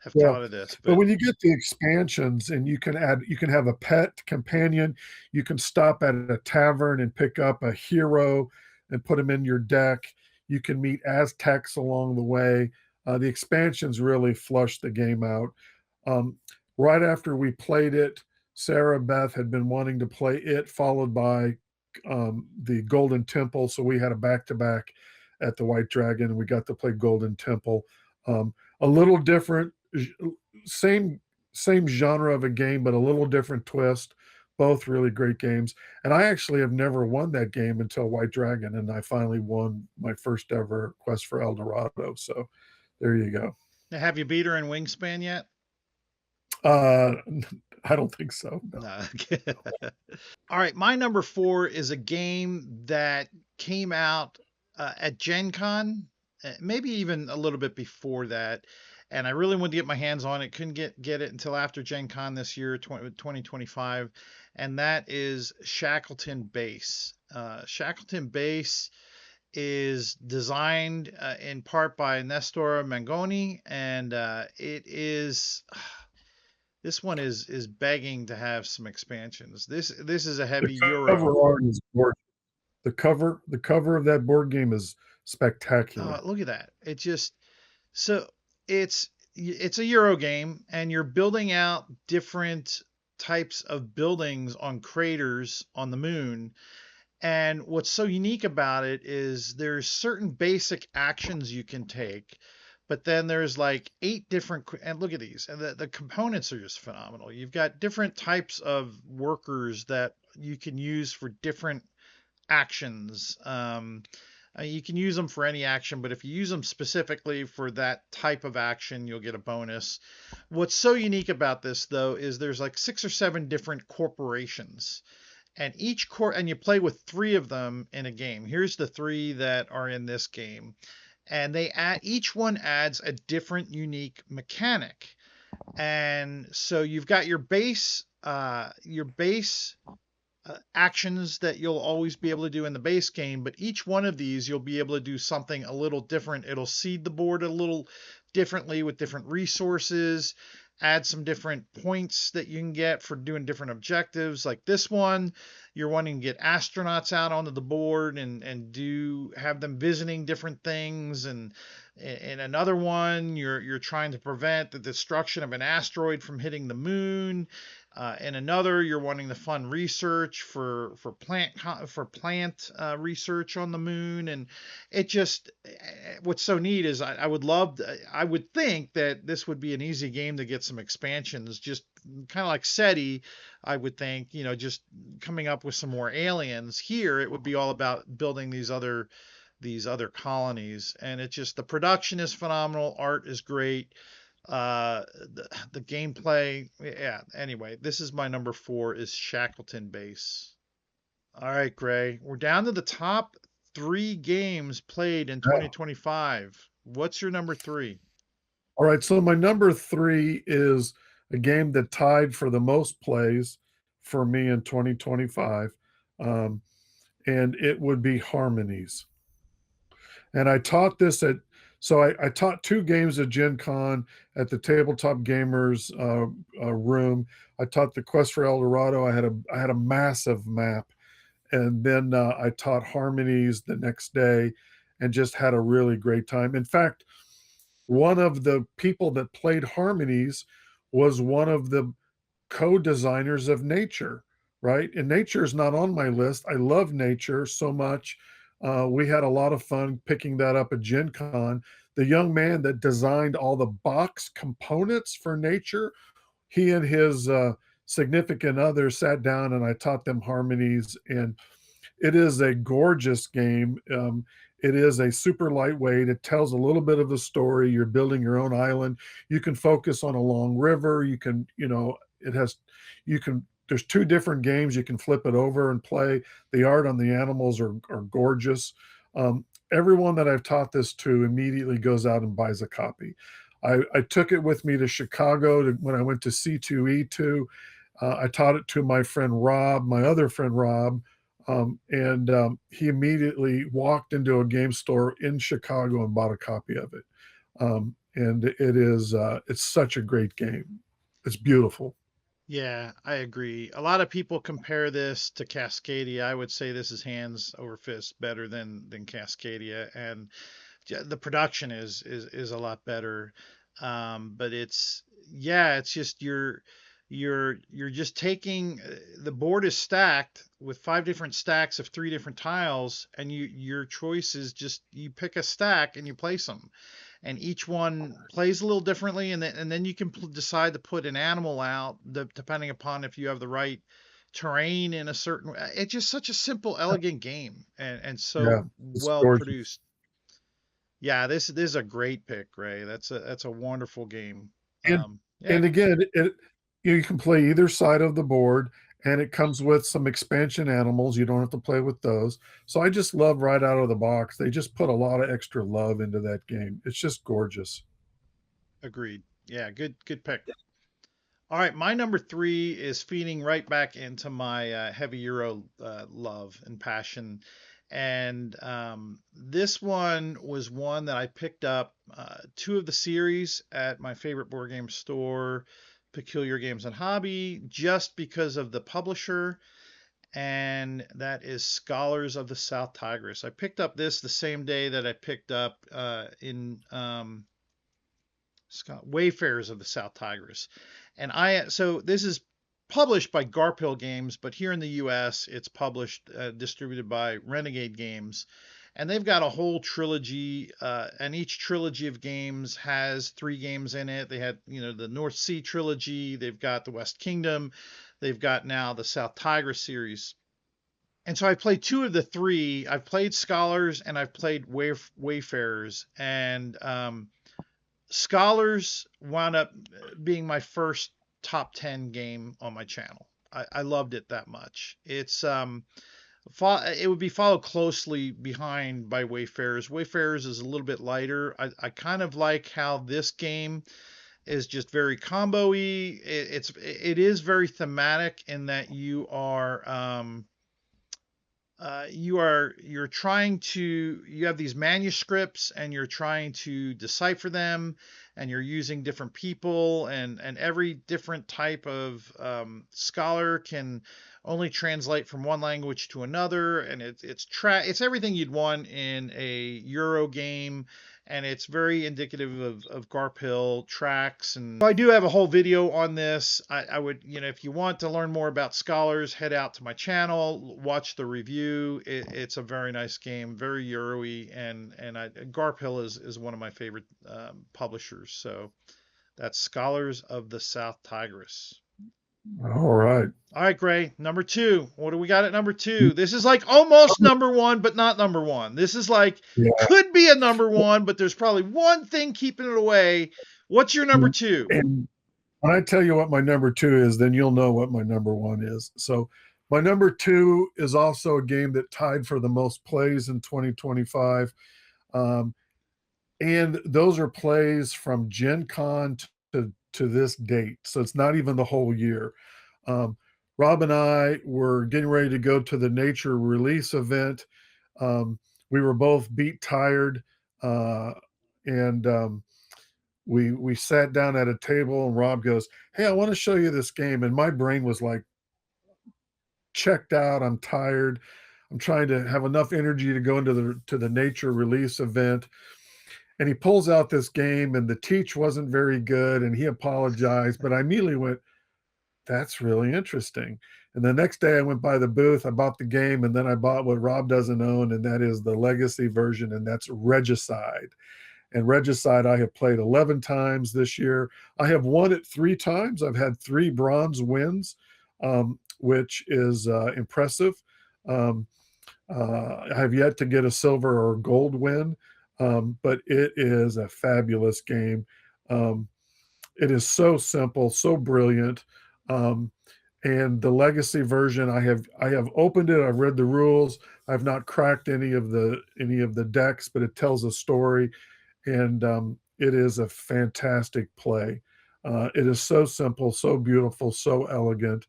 have Yeah. thought of this? But But when you get the expansions and you can have a pet companion, you can stop at a tavern and pick up a hero and put them in your deck. You can meet Aztecs along the way. The expansions really flush the game out. Um, right after we played it, Sarah Beth had been wanting to play it, followed by the Golden Temple. So we had a back to back at the White Dragon, and we got to play Golden Temple. A little different, same same genre of a game, but a little different twist. Both really great games. And I actually have never won that game until White Dragon, and I finally won my first ever Quest for El Dorado. So There you go. Now, have you beat her in Wingspan yet? Uh, I don't think so. No. No. All right, my number four is a game that came out at Gen Con, maybe even a little bit before that. And I really wanted to get my hands on it. Couldn't get it until after Gen Con this year, 2025. And that is Shackleton Base. Shackleton Base is designed in part by Nestor Mangoni, and it is this one is begging to have some expansions. This is a The heavy cover Euro. art is gorgeous. The cover of that board game is spectacular. Look at that. It just so it's a Euro game, and you're building out different types of buildings on craters on the moon. And what's so unique about it is there's certain basic actions you can take, but then there's like eight different, and look at these, and the components are just phenomenal. You've got different types of workers that you can use for different actions. You can use them for any action, but if you use them specifically for that type of action, you'll get a bonus. What's so unique about this, though, is there's like 6 or 7 different corporations, and and you play with 3 of them in a game. Here's the 3 that are in this game, and each one adds a different unique mechanic. And so you've got your base actions that you'll always be able to do in the base game, but each one of these you'll be able to do something a little different. It'll seed the board a little differently with different resources, add some different points that you can get for doing different objectives. Like this one, you're wanting to get astronauts out onto the board and do have them visiting different things, and in another one, you're trying to prevent the destruction of an asteroid from hitting the moon. In another, you're wanting to fund research for plant research on the moon, and it just what's so neat is I would think that this would be an easy game to get some expansions, just kind of like SETI. I would think, just coming up with some more aliens. Here, it would be all about building these other colonies, and it just the production is phenomenal, art is great, the gameplay, yeah. Anyway, this is my number four, is Shackleton Base. All right, Gray, we're down to the top 3 games played in Yeah. 2025. What's your number 3? All right, so my number 3 is a game that tied for the most plays for me in 2025, um, and it would be Harmonies. And I taught this at so I taught 2 games at Gen Con at the Tabletop Gamers room. I taught the Quest for El Dorado. I had a massive map, and then I taught Harmonies the next day, and just had a really great time. In fact, one of the people that played Harmonies was one of the co-designers of Nature, right? And Nature is not on my list. I love Nature so much. We had a lot of fun picking that up at Gen Con. The young man that designed all the box components for Nature, he and his significant other sat down, and I taught them Harmonies, and it is a gorgeous game. It is a super lightweight. It tells a little bit of the story. You're building your own island. You can focus on a long river. You can, it has, you can, there's 2 different games. You can flip it over and play. The art on the animals are gorgeous. Everyone that I've taught this to immediately goes out and buys a copy. I took it with me to Chicago when I went to C2E2. I taught it to my friend Rob, my other friend Rob, and he immediately walked into a game store in Chicago and bought a copy of it. And it's such a great game. It's beautiful. Yeah, I agree. A lot of people compare this to Cascadia. I would say this is hands over fist better than Cascadia, and the production is a lot better. But it's just you're just taking the board is stacked with 5 different stacks of 3 different tiles, and your choice is just you pick a stack and you place them, and each one plays a little differently, and then you can decide to put an animal out depending upon if you have the right terrain in a certain. It's just such a simple, elegant game, and Yeah, so it's well gorgeous. produced. Yeah, this is a great pick, Ray. That's a wonderful game. And Yeah, and again, you can play either side of the board, and it comes with some expansion animals. You don't have to play with those. So I just love right out of the box. They just put a lot of extra love into that game. It's just gorgeous. agreed. Yeah, good pick. All right, my number three is feeding right back into my heavy Euro love and passion. And this one was one that I picked up two of the series at my favorite board game store, Peculiar Games and Hobby, just because of the publisher, and that is Scholars of the South Tigris. I picked up this the same day that I picked up in Wayfarers of the South Tigris. And so this is published by Garphill Games, but here in the U.S. it's published distributed by Renegade Games, and they've got a whole trilogy, and each trilogy of games has three games in it. They had, the North Sea trilogy, they've got the West Kingdom, they've got now the South Tigris series. And so I played two of the three. I've played Scholars and I've played Wayfarers, and Scholars wound up being my first top 10 game on my channel. I loved it that much. It would be followed closely behind by Wayfarers. Wayfarers is a little bit lighter. I kind of like how this game is just very combo-y. It is very thematic in that you're trying to you have these manuscripts and you're trying to decipher them, and you're using different people, and every different type of scholar can only translate from one language to another, and it's everything you'd want in a Euro game, and it's very indicative of Garphill tracks. And so I do have a whole video on this. I would, if you want to learn more about Scholars, head out to my channel, watch the review. It's a very nice game, very Euro-y, and Garphill is one of my favorite publishers. So that's Scholars of the South Tigris. All right. All right, Gray. Number two. What do we got at number two? This is like almost number one, but not number one. This is like Yeah. could be a number one, but there's probably one thing keeping it away. What's your number two? And when I tell you what my number two is, then you'll know what my number one is. So my number two is also a game that tied for the most plays in 2025. Um, and those are plays from Gen Con to this date. So it's not even the whole year. Um, Rob and I were getting ready to go to the nature release event. We were both beat tired, and we sat down at a table, and Rob goes, "Hey, I want to show you this game." And my brain was like checked out. I'm tired. I'm trying to have enough energy to go into the nature release event. And he pulls out this game, and the teach wasn't very good, and he apologized. But I immediately went, "That's really interesting." And the next day I went by the booth, I bought the game, and then I bought what Rob doesn't own, and that is the legacy version, and that's Regicide. And Regicide I have played 11 times this year. I have won it 3 times. I've had 3 bronze wins, which is impressive. Um, I have yet to get a silver or gold win, but it is a fabulous game. Um, it is so simple, so brilliant. Um, and the legacy version, I have opened it. I've read the rules. I've not cracked any of the decks, but it tells a story, and it is a fantastic play. It is so simple, so beautiful, so elegant.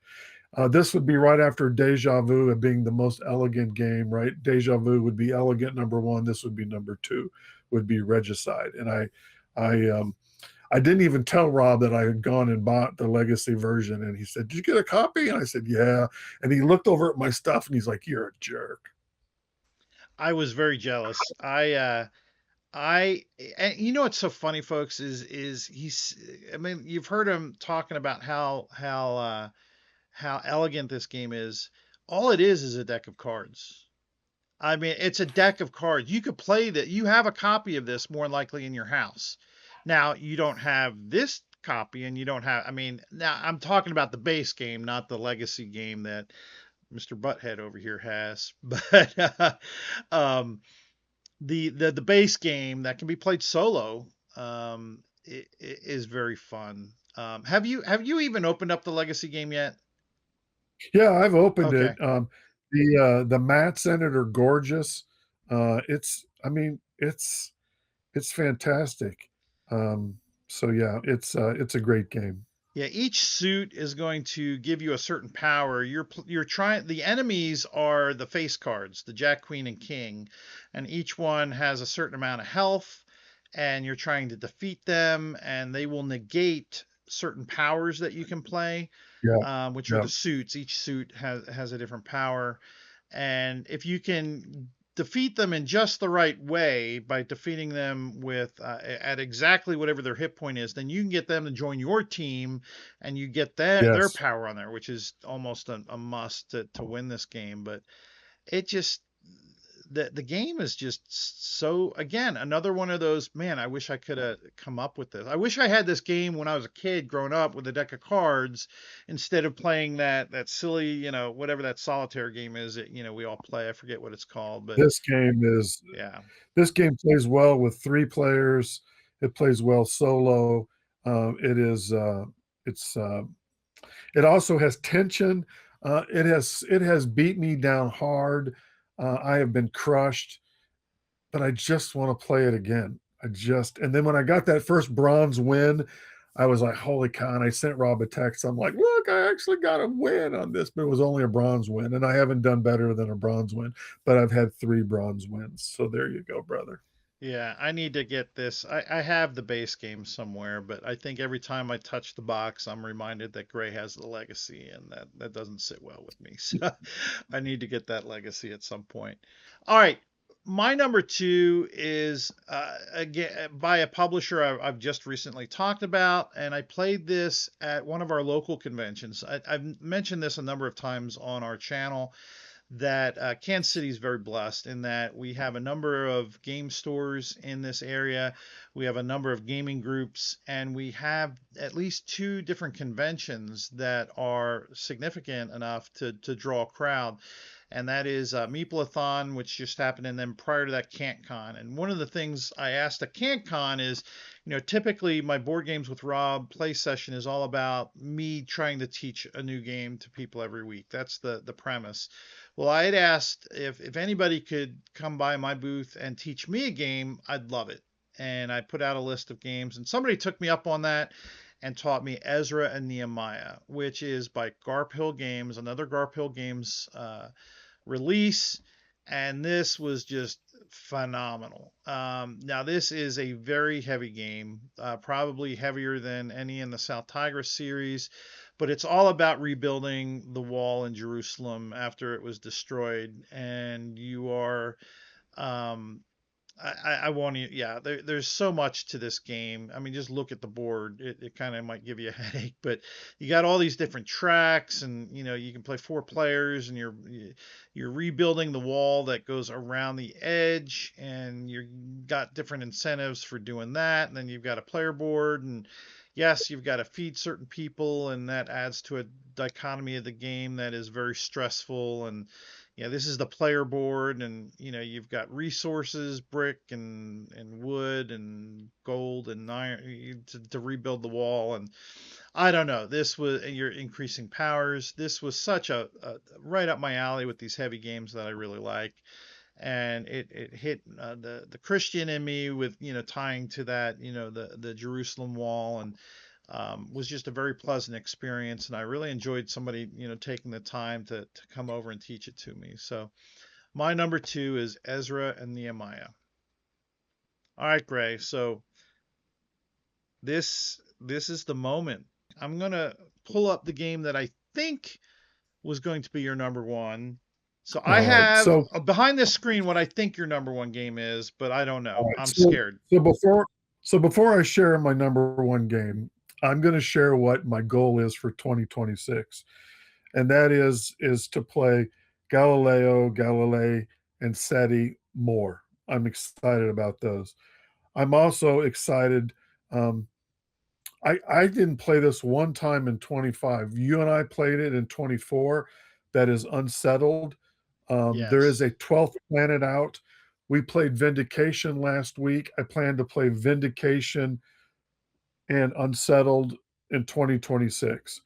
This would be right after Deja Vu of being the most elegant game, right? Deja Vu would be elegant number one. This would be number two, would be Regicide. And I didn't even tell Rob that I had gone and bought the legacy version. And he said, "Did you get a copy?" And I said, "Yeah." And he looked over at my stuff and he's like, "You're a jerk." I was very jealous. I and what's so funny, folks, is he's. I mean, you've heard him talking about how elegant this game is. All it is a deck of cards. I mean, it's a deck of cards. You could play that. You have a copy of this more than likely in your house. Now, you don't have this copy, and you don't have. I mean, now I'm talking about the base game, not the legacy game that Mr. Butthead over here has. But um, the base game that can be played solo is very fun. Have you even opened up the Legacy game yet? Yeah, I've opened it. Okay. The mats in it are gorgeous. I mean, it's fantastic. So yeah, it's a great game. Yeah, each suit is going to give you a certain power. You're trying the enemies are the face cards, the Jack, Queen, and King, and each one has a certain amount of health, and you're trying to defeat them, and they will negate certain powers that you can play, Yeah, which are yeah, the suits. Each suit has a different power, and if you can defeat them in just the right way by defeating them with at exactly whatever their hit point is, then you can get them to join your team, and you get their yes. power on there, which is almost a must to win this game. But it just the game is just so, again, another one of those, man, I wish I could have come up with this. I wish I had this game when I was a kid growing up with a deck of cards instead of playing that silly, whatever that solitaire game is that, we all play. I forget what it's called, but This game is yeah. this game plays well with 3 players. It plays well solo. It is it's it also has tension. It has beat me down hard. I have been crushed, but I just want to play it again. And then when I got that first bronze win, I was like, holy cow. And I sent Rob a text. I'm like, look, I actually got a win on this, but it was only a bronze win. And I haven't done better than a bronze win, but I've had 3 bronze wins. So there you go, brother. Yeah, I need to get this. I have the base game somewhere, but I think every time I touch the box, I'm reminded that Gray has the legacy, and that doesn't sit well with me. So I need to get that legacy at some point. All right, my number two is again by a publisher I've just recently talked about, and I played this at one of our local conventions. I've mentioned this a number of times on our channel that Kansas City is very blessed in that we have a number of game stores in this area. We have a number of gaming groups, and we have at least 2 different conventions that are significant enough to draw a crowd. And that is Meeple-a-thon, which just happened, and then prior to that, CantCon. And one of the things I asked at CantCon is, typically my board games with Rob play session is all about me trying to teach a new game to people every week. That's the premise. Well, I had asked if anybody could come by my booth and teach me a game, I'd love it. And I put out a list of games, and somebody took me up on that and taught me Ezra and Nehemiah, which is by Garp Hill Games, another Garp Hill Games release. And this was just phenomenal. Now, this is a very heavy game, probably heavier than any in the South Tigris series, but it's all about rebuilding the wall in Jerusalem after it was destroyed. And you are um, I want to, yeah, there's so much to this game. I mean, just look at the board. It kind of might give you a headache, but you got all these different tracks, and you can play 4 players, and you're rebuilding the wall that goes around the edge, and you got different incentives for doing that. And then you've got a player board, and yes, you've got to feed certain people, and that adds to a dichotomy of the game that is very stressful. And yeah, this is the player board, and you've got resources, brick and wood and gold and iron to rebuild the wall. And I don't know, this was, and you're increasing powers. This was such a right up my alley with these heavy games that I really like. And it hit the Christian in me with tying to that, the Jerusalem wall, and was just a very pleasant experience, and I really enjoyed somebody taking the time to come over and teach it to me. So my number two is Ezra and Nehemiah. All right, Gray. So this is the moment. I'm gonna pull up the game that I think was going to be your number one. So I All right. have behind this screen what I think your number one game is, but I don't All know. right. I'm scared. So before I share my number one game, I'm going to share what my goal is for 2026, and that is to play Galileo, Galilei, and SETI more. I'm excited about those. I'm also excited. Um, I didn't play this one time in 25. You and I played it in 24. That is Unsettled. There is Yes. a 12th planet out We played Vindication last week. I plan to play Vindication and Unsettled in 2026.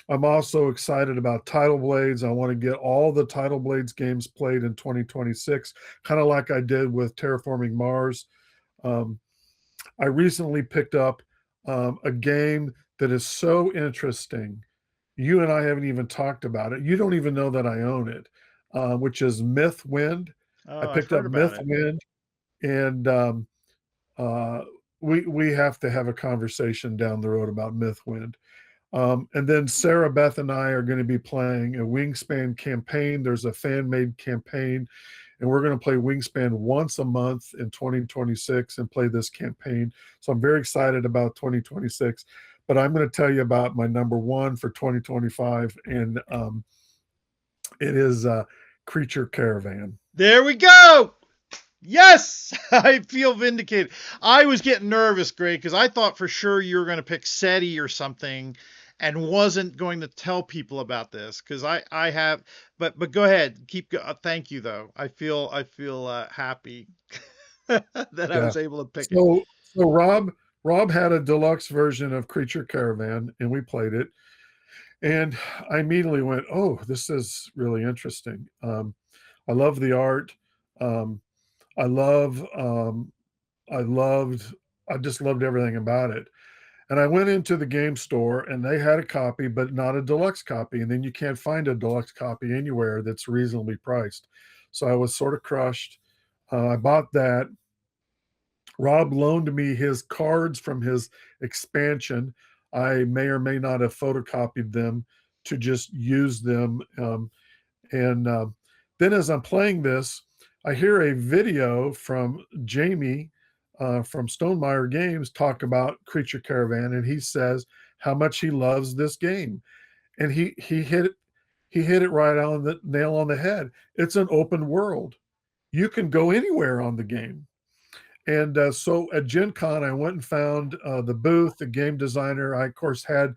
I'm also excited about Tidal Blades. I want to get all the Tidal Blades games played in 2026, kind of like I did with Terraforming Mars. Um, I recently picked up a game that is so interesting. You and I haven't even talked about it. You don't even know that I own it, which is Myth Wind. I Oh, I've picked heard up about Myth it. Wind, and uh, we have to have a conversation down the road about Myth Wind. And then Sarah Beth and I are going to be playing a Wingspan campaign. There's a fan made campaign, and we're going to play Wingspan once a month in 2026 and play this campaign. So I'm very excited about 2026. But I'm going to tell you about my number one for 2025, and it is Creature Caravan. There we go. Yes, I feel vindicated. I was getting nervous, Greg, because I thought for sure you were going to pick SETI or something, and wasn't going to tell people about this because I have. But go ahead, keep. Thank you though. I feel happy that I Yeah. was able to pick it. So Rob had a deluxe version of Creature Caravan, and we played it. And I immediately went, "Oh, this is really interesting." I love the art. Um, I love. I loved. I just loved everything about it. And I went into the game store, and they had a copy, but not a deluxe copy. And then you can't find a deluxe copy anywhere that's reasonably priced. So I was sort of crushed. I bought that. Rob loaned me his cards from his expansion. I may or may not have photocopied them to just use them. And then as I'm playing this, I hear a video from Jamie from Stonemeyer Games talk about Creature Caravan, and he says how much he loves this game. And he hit it right on the nail on the head. It's an open world. You can go anywhere on the game. And so at Gen Con, I went and found the booth, the game designer. I, of course, had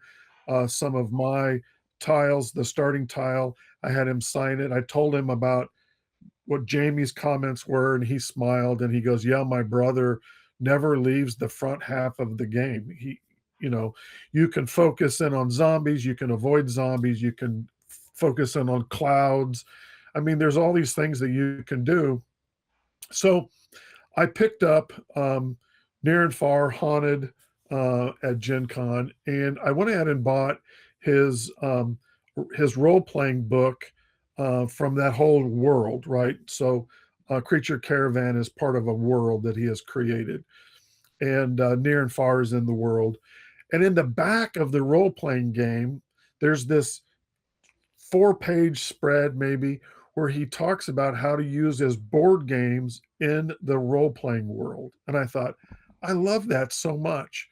some of my tiles, the starting tile. I had him sign it. I told him about what Jamie's comments were, and he smiled and he goes, "Yeah, my brother never leaves the front half of the game. You know, you can focus in on zombies, you can avoid zombies, you can focus in on clouds. I mean, there's all these things that you can do." So I picked up Near and Far Haunted at Gen Con, and I went ahead and bought his his role playing book from that whole world, right? So, Creature Caravan is part of a world that he has created, and Near and Far is in the world. And in the back of the role playing game, there's this 4-page spread, maybe, where he talks about how to use his board games in the role playing world. And I thought, I love that so much.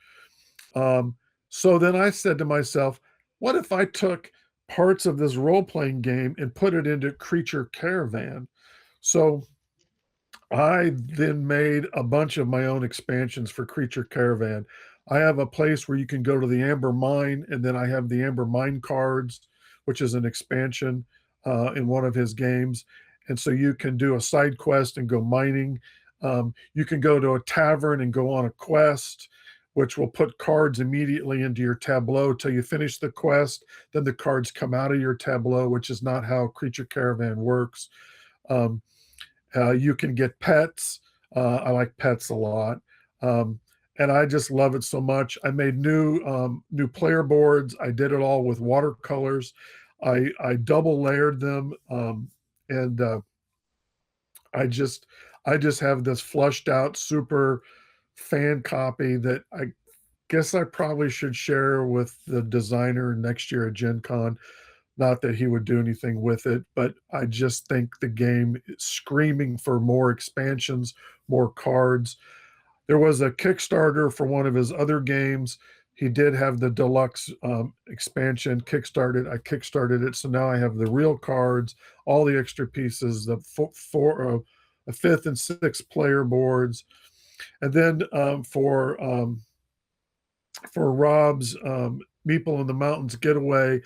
Um, so then I said to myself, what if I took parts of this role playing game and put it into Creature Caravan? So I then made a bunch of my own expansions for Creature Caravan. I have a place where you can go to the Amber Mine, and then I have the Amber Mine cards, which is an expansion in one of his games. And so you can do a side quest and go mining. You can go to a tavern and go on a quest, which will put cards immediately into your tableau till you finish the quest. Then the cards come out of your tableau, which is not how Creature Caravan works. Um, you can get pets. I like pets a lot, um, and I just love it so much. I made new player boards. I did it all with watercolors. I double layered them, and I just I just have this flushed out super fan copy that I guess I probably should share with the designer next year at Gen Con. Not that he would do anything with it, but I just think the game is screaming for more expansions, more cards. There was a Kickstarter for one of his other games. He did have the deluxe expansion kickstarted. I kickstarted it, so now I have the real cards, all the extra pieces, the a fifth and sixth player boards, and then for Rob's Meeple in the Mountains getaway,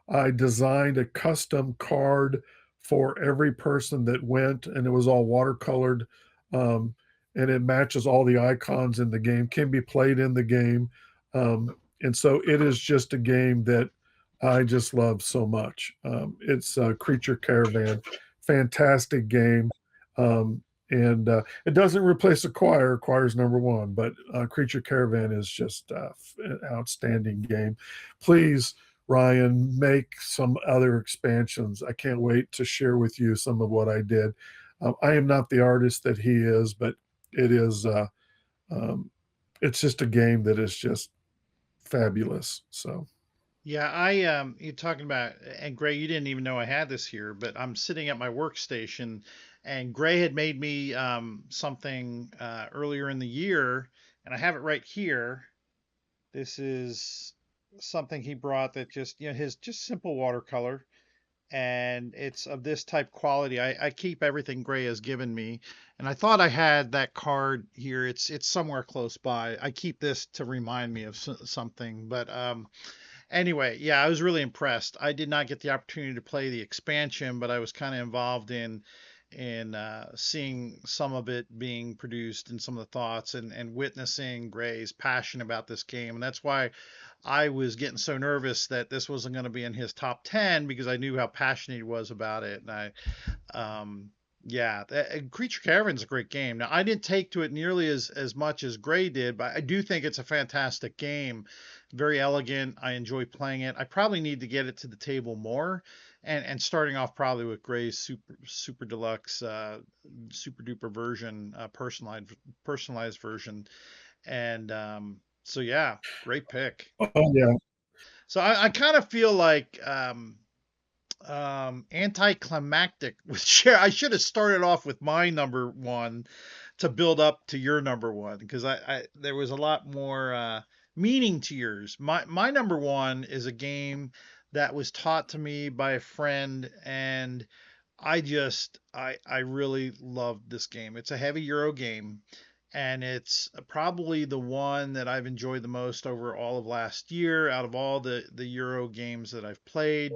I designed a custom card for every person that went, and it was all watercolored. um, and it matches all the icons in the game, can be played in the game. And so it is just a game that I just love so much. It's Creature Caravan, fantastic game. Um, and it doesn't replace Acquire. Acquire's number one, but Creature Caravan is just an outstanding game. Please, Ryan, make some other expansions. I can't wait to share with you some of what I did. I am not the artist that he is, but it is. Um, it's just a game that is just fabulous. So, Yeah, you're talking about, and Gray, you didn't even know I had this here, but I'm sitting at my workstation, and Gray had made me something earlier in the year, and I have it right here. This is something he brought that just, his just simple watercolor, and it's of this type quality. I keep everything Gray has given me, and I thought I had that card here. It's somewhere close by. I keep this to remind me of something, but anyway, yeah, I was really impressed. I did not get the opportunity to play the expansion, but I was kind of involved in seeing some of it being produced and some of the thoughts and witnessing Gray's passion about this game. And that's why I was getting so nervous that this wasn't going to be in his top 10 because I knew how passionate he was about it. And um, yeah, Creature Caravan's a great game. Now, I didn't take to it nearly as much as Gray did, but I do think it's a fantastic game. Very elegant. I enjoy playing it. I probably need to get it to the table more, and starting off probably with Gray's super deluxe, super duper version, personalized version. And so yeah, great pick. oh yeah, So I kind of feel like anticlimactic with share. I should have started off with my number one to build up to your number one because I there was a lot more meaning to yours. My number one is a game that was taught to me by a friend, and I really loved this game. It's a heavy Euro game, and it's probably the one that I've enjoyed the most over all of last year out of all the Euro games that I've played.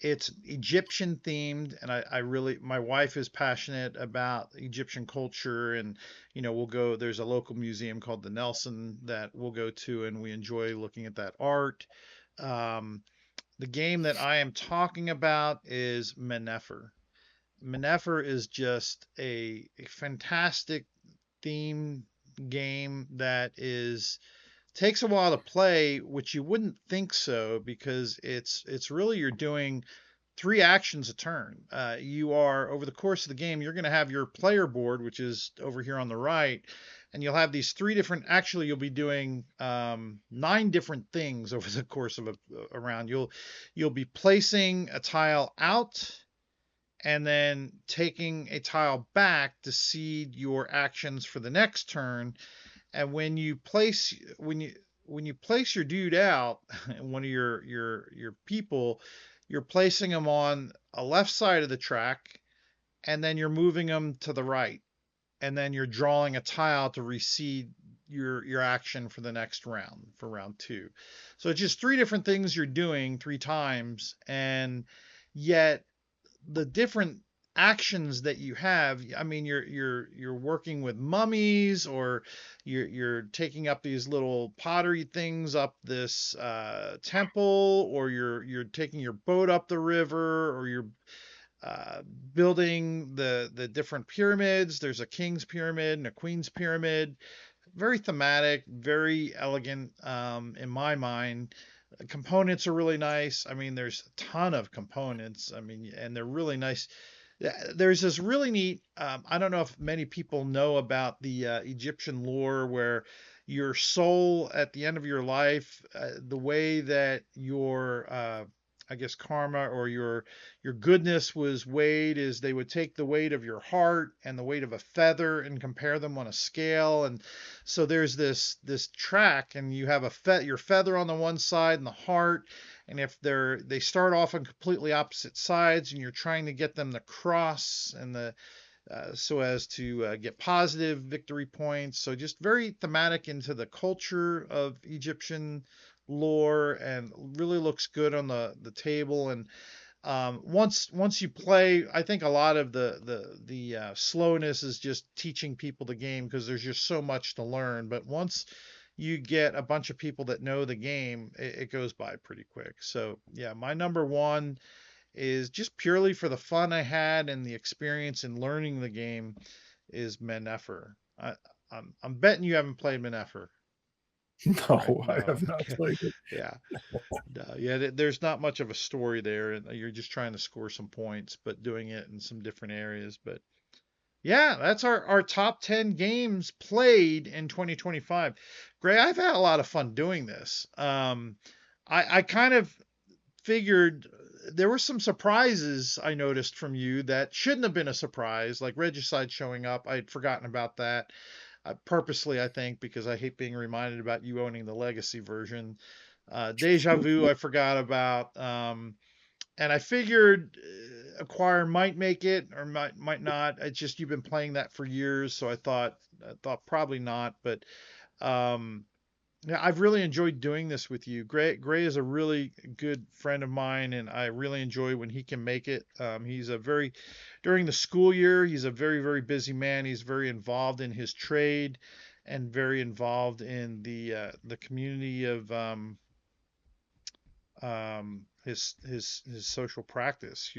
It's Egyptian themed, and I really, my wife is passionate about Egyptian culture, and we'll go. There's a local museum called the Nelson that we'll go to, and we enjoy looking at that art. Um, the game that I am talking about is Menefer. Menefer is just a fantastic theme game that is takes a while to play, which you wouldn't think so because it's really you're doing three actions a turn. You are over the course of the game, you're going to have your player board, which is over here on the right, and you'll have these three different. Actually, you'll be doing nine different things over the course of a round. You'll be placing a tile out and then taking a tile back to seed your actions for the next turn. And when you place your dude out, one of your people, you're placing them on a left side of the track, and then you're moving them to the right, and then you're drawing a tile to reseed your action for the next round for round two. So it's just three different things you're doing three times, and yet the different actions that you have. I mean, you're working with mummies, or you're taking up these little pottery things up this temple, or you're taking your boat up the river, or you're uh, building the different pyramids. There's a king's pyramid and a queen's pyramid. Very thematic, very elegant in my mind. Components are really nice. I mean, there's a ton of components. I mean, and they're really nice. There's this really neat. I don't know if many people know about the Egyptian lore where your soul at the end of your life, the way that your I guess karma or your goodness was weighed is they would take the weight of your heart and the weight of a feather and compare them on a scale. And so there's this track, and you have your feather on the one side and the heart, and if they start off on completely opposite sides, and you're trying to get them to cross and the so as to get positive victory points. So just very thematic into the culture of Egyptian lore, and really looks good on the table. And Once you play, I think a lot of the slowness is just teaching people the game because there's just so much to learn. But once you get a bunch of people that know the game, it goes by pretty quick. So yeah, my number one is just purely for the fun I had and the experience in learning the game is Mennefer. I'm betting you haven't played Mennefer, right? No, I No. have not Okay. played it. Yeah. No, yeah, there's not much of a story there, and you're just trying to score some points, but doing it in some different areas. But yeah, that's our top 10 games played in 2025. Gray, I've had a lot of fun doing this. I kind of figured there were some surprises I noticed from you that shouldn't have been a surprise, like Regicide showing up. I'd forgotten about that purposely, I think, because I hate being reminded about you owning the legacy version. Deja Vu, I forgot about. And I figured Acquire might make it or might not. It's just you've been playing that for years, so I thought probably not. But um, yeah, I've really enjoyed doing this with you. Gray is a really good friend of mine, and I really enjoy when he can make it. During the school year, he's a very busy man. He's very involved in his trade, and very involved in the community of his social practice.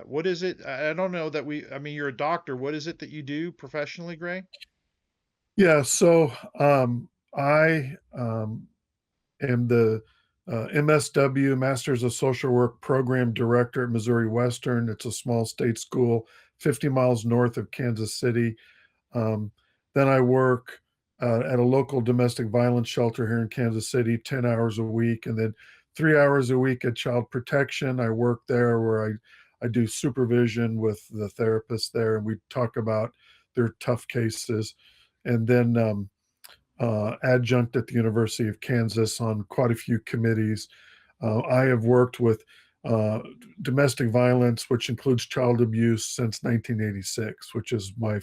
What is it? I don't know that I mean, you're a doctor. What is it that you do professionally, Gray? Yeah, so I am the MSW, Masters of Social Work Program Director at Missouri Western. It's a small state school 50 miles north of Kansas City. Um, then I work at a local domestic violence shelter here in Kansas City, 10 hours a week, and then 3 hours a week at Child Protection. I work there where I do supervision with the therapist there, and we talk about their tough cases. And then adjunct at the University of Kansas on quite a few committees. I have worked with uh, domestic violence, which includes child abuse, since 1986, which is my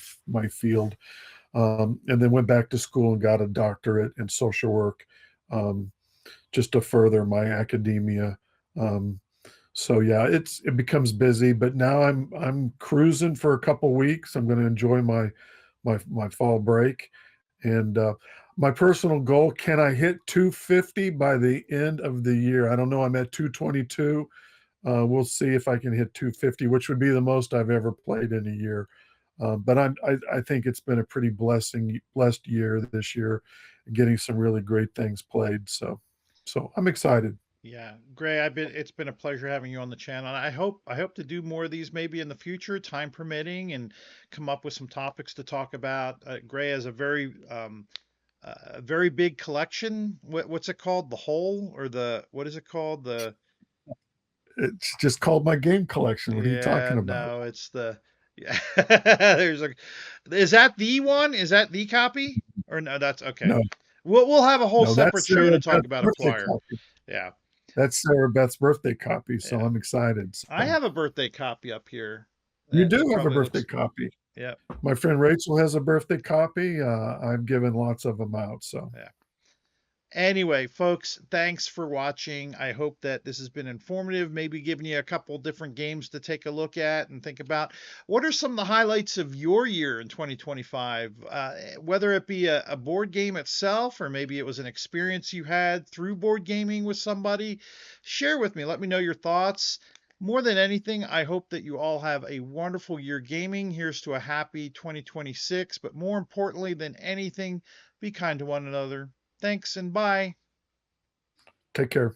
field. And then went back to school and got a doctorate in social work, um, just to further my academia. Um, so yeah, it becomes busy, but now I'm cruising for a couple weeks. I'm going to enjoy my fall break, and my personal goal: can I hit 250 by the end of the year? I don't know. I'm at 222. We'll see if I can hit 250, which would be the most I've ever played in a year. But I think it's been a pretty blessed year this year, getting some really great things played. So I'm excited. Yeah, Gray, it's been a pleasure having you on the channel. And I hope to do more of these maybe in the future, time permitting, and come up with some topics to talk about. Gray has a very big collection. What's it called? The whole or the what is it called? The It's just called my game collection. What are you Yeah, talking about? no, it's the yeah. There's a Is that the one? Is that the copy? Or no, that's okay. No, We'll have a whole no, separate that's show to Sarah talk Beth's about birthday Acquire. copy. Yeah, That's Sarah Beth's birthday copy. So yeah. I'm excited. I So have a birthday copy up here. you That do have a probably birthday looks. copy. Yeah, My friend Rachel has a birthday copy. I've given lots of them out. So yeah. Anyway, folks, thanks for watching. I hope that this has been informative, maybe giving you a couple different games to take a look at and think about. What are some of the highlights of your year in 2025? Whether it be a board game itself, or maybe it was an experience you had through board gaming with somebody, share with me. Let me know your thoughts. More than anything, I hope that you all have a wonderful year gaming. Here's to a happy 2026. But more importantly than anything, be kind to one another. Thanks and bye. take care.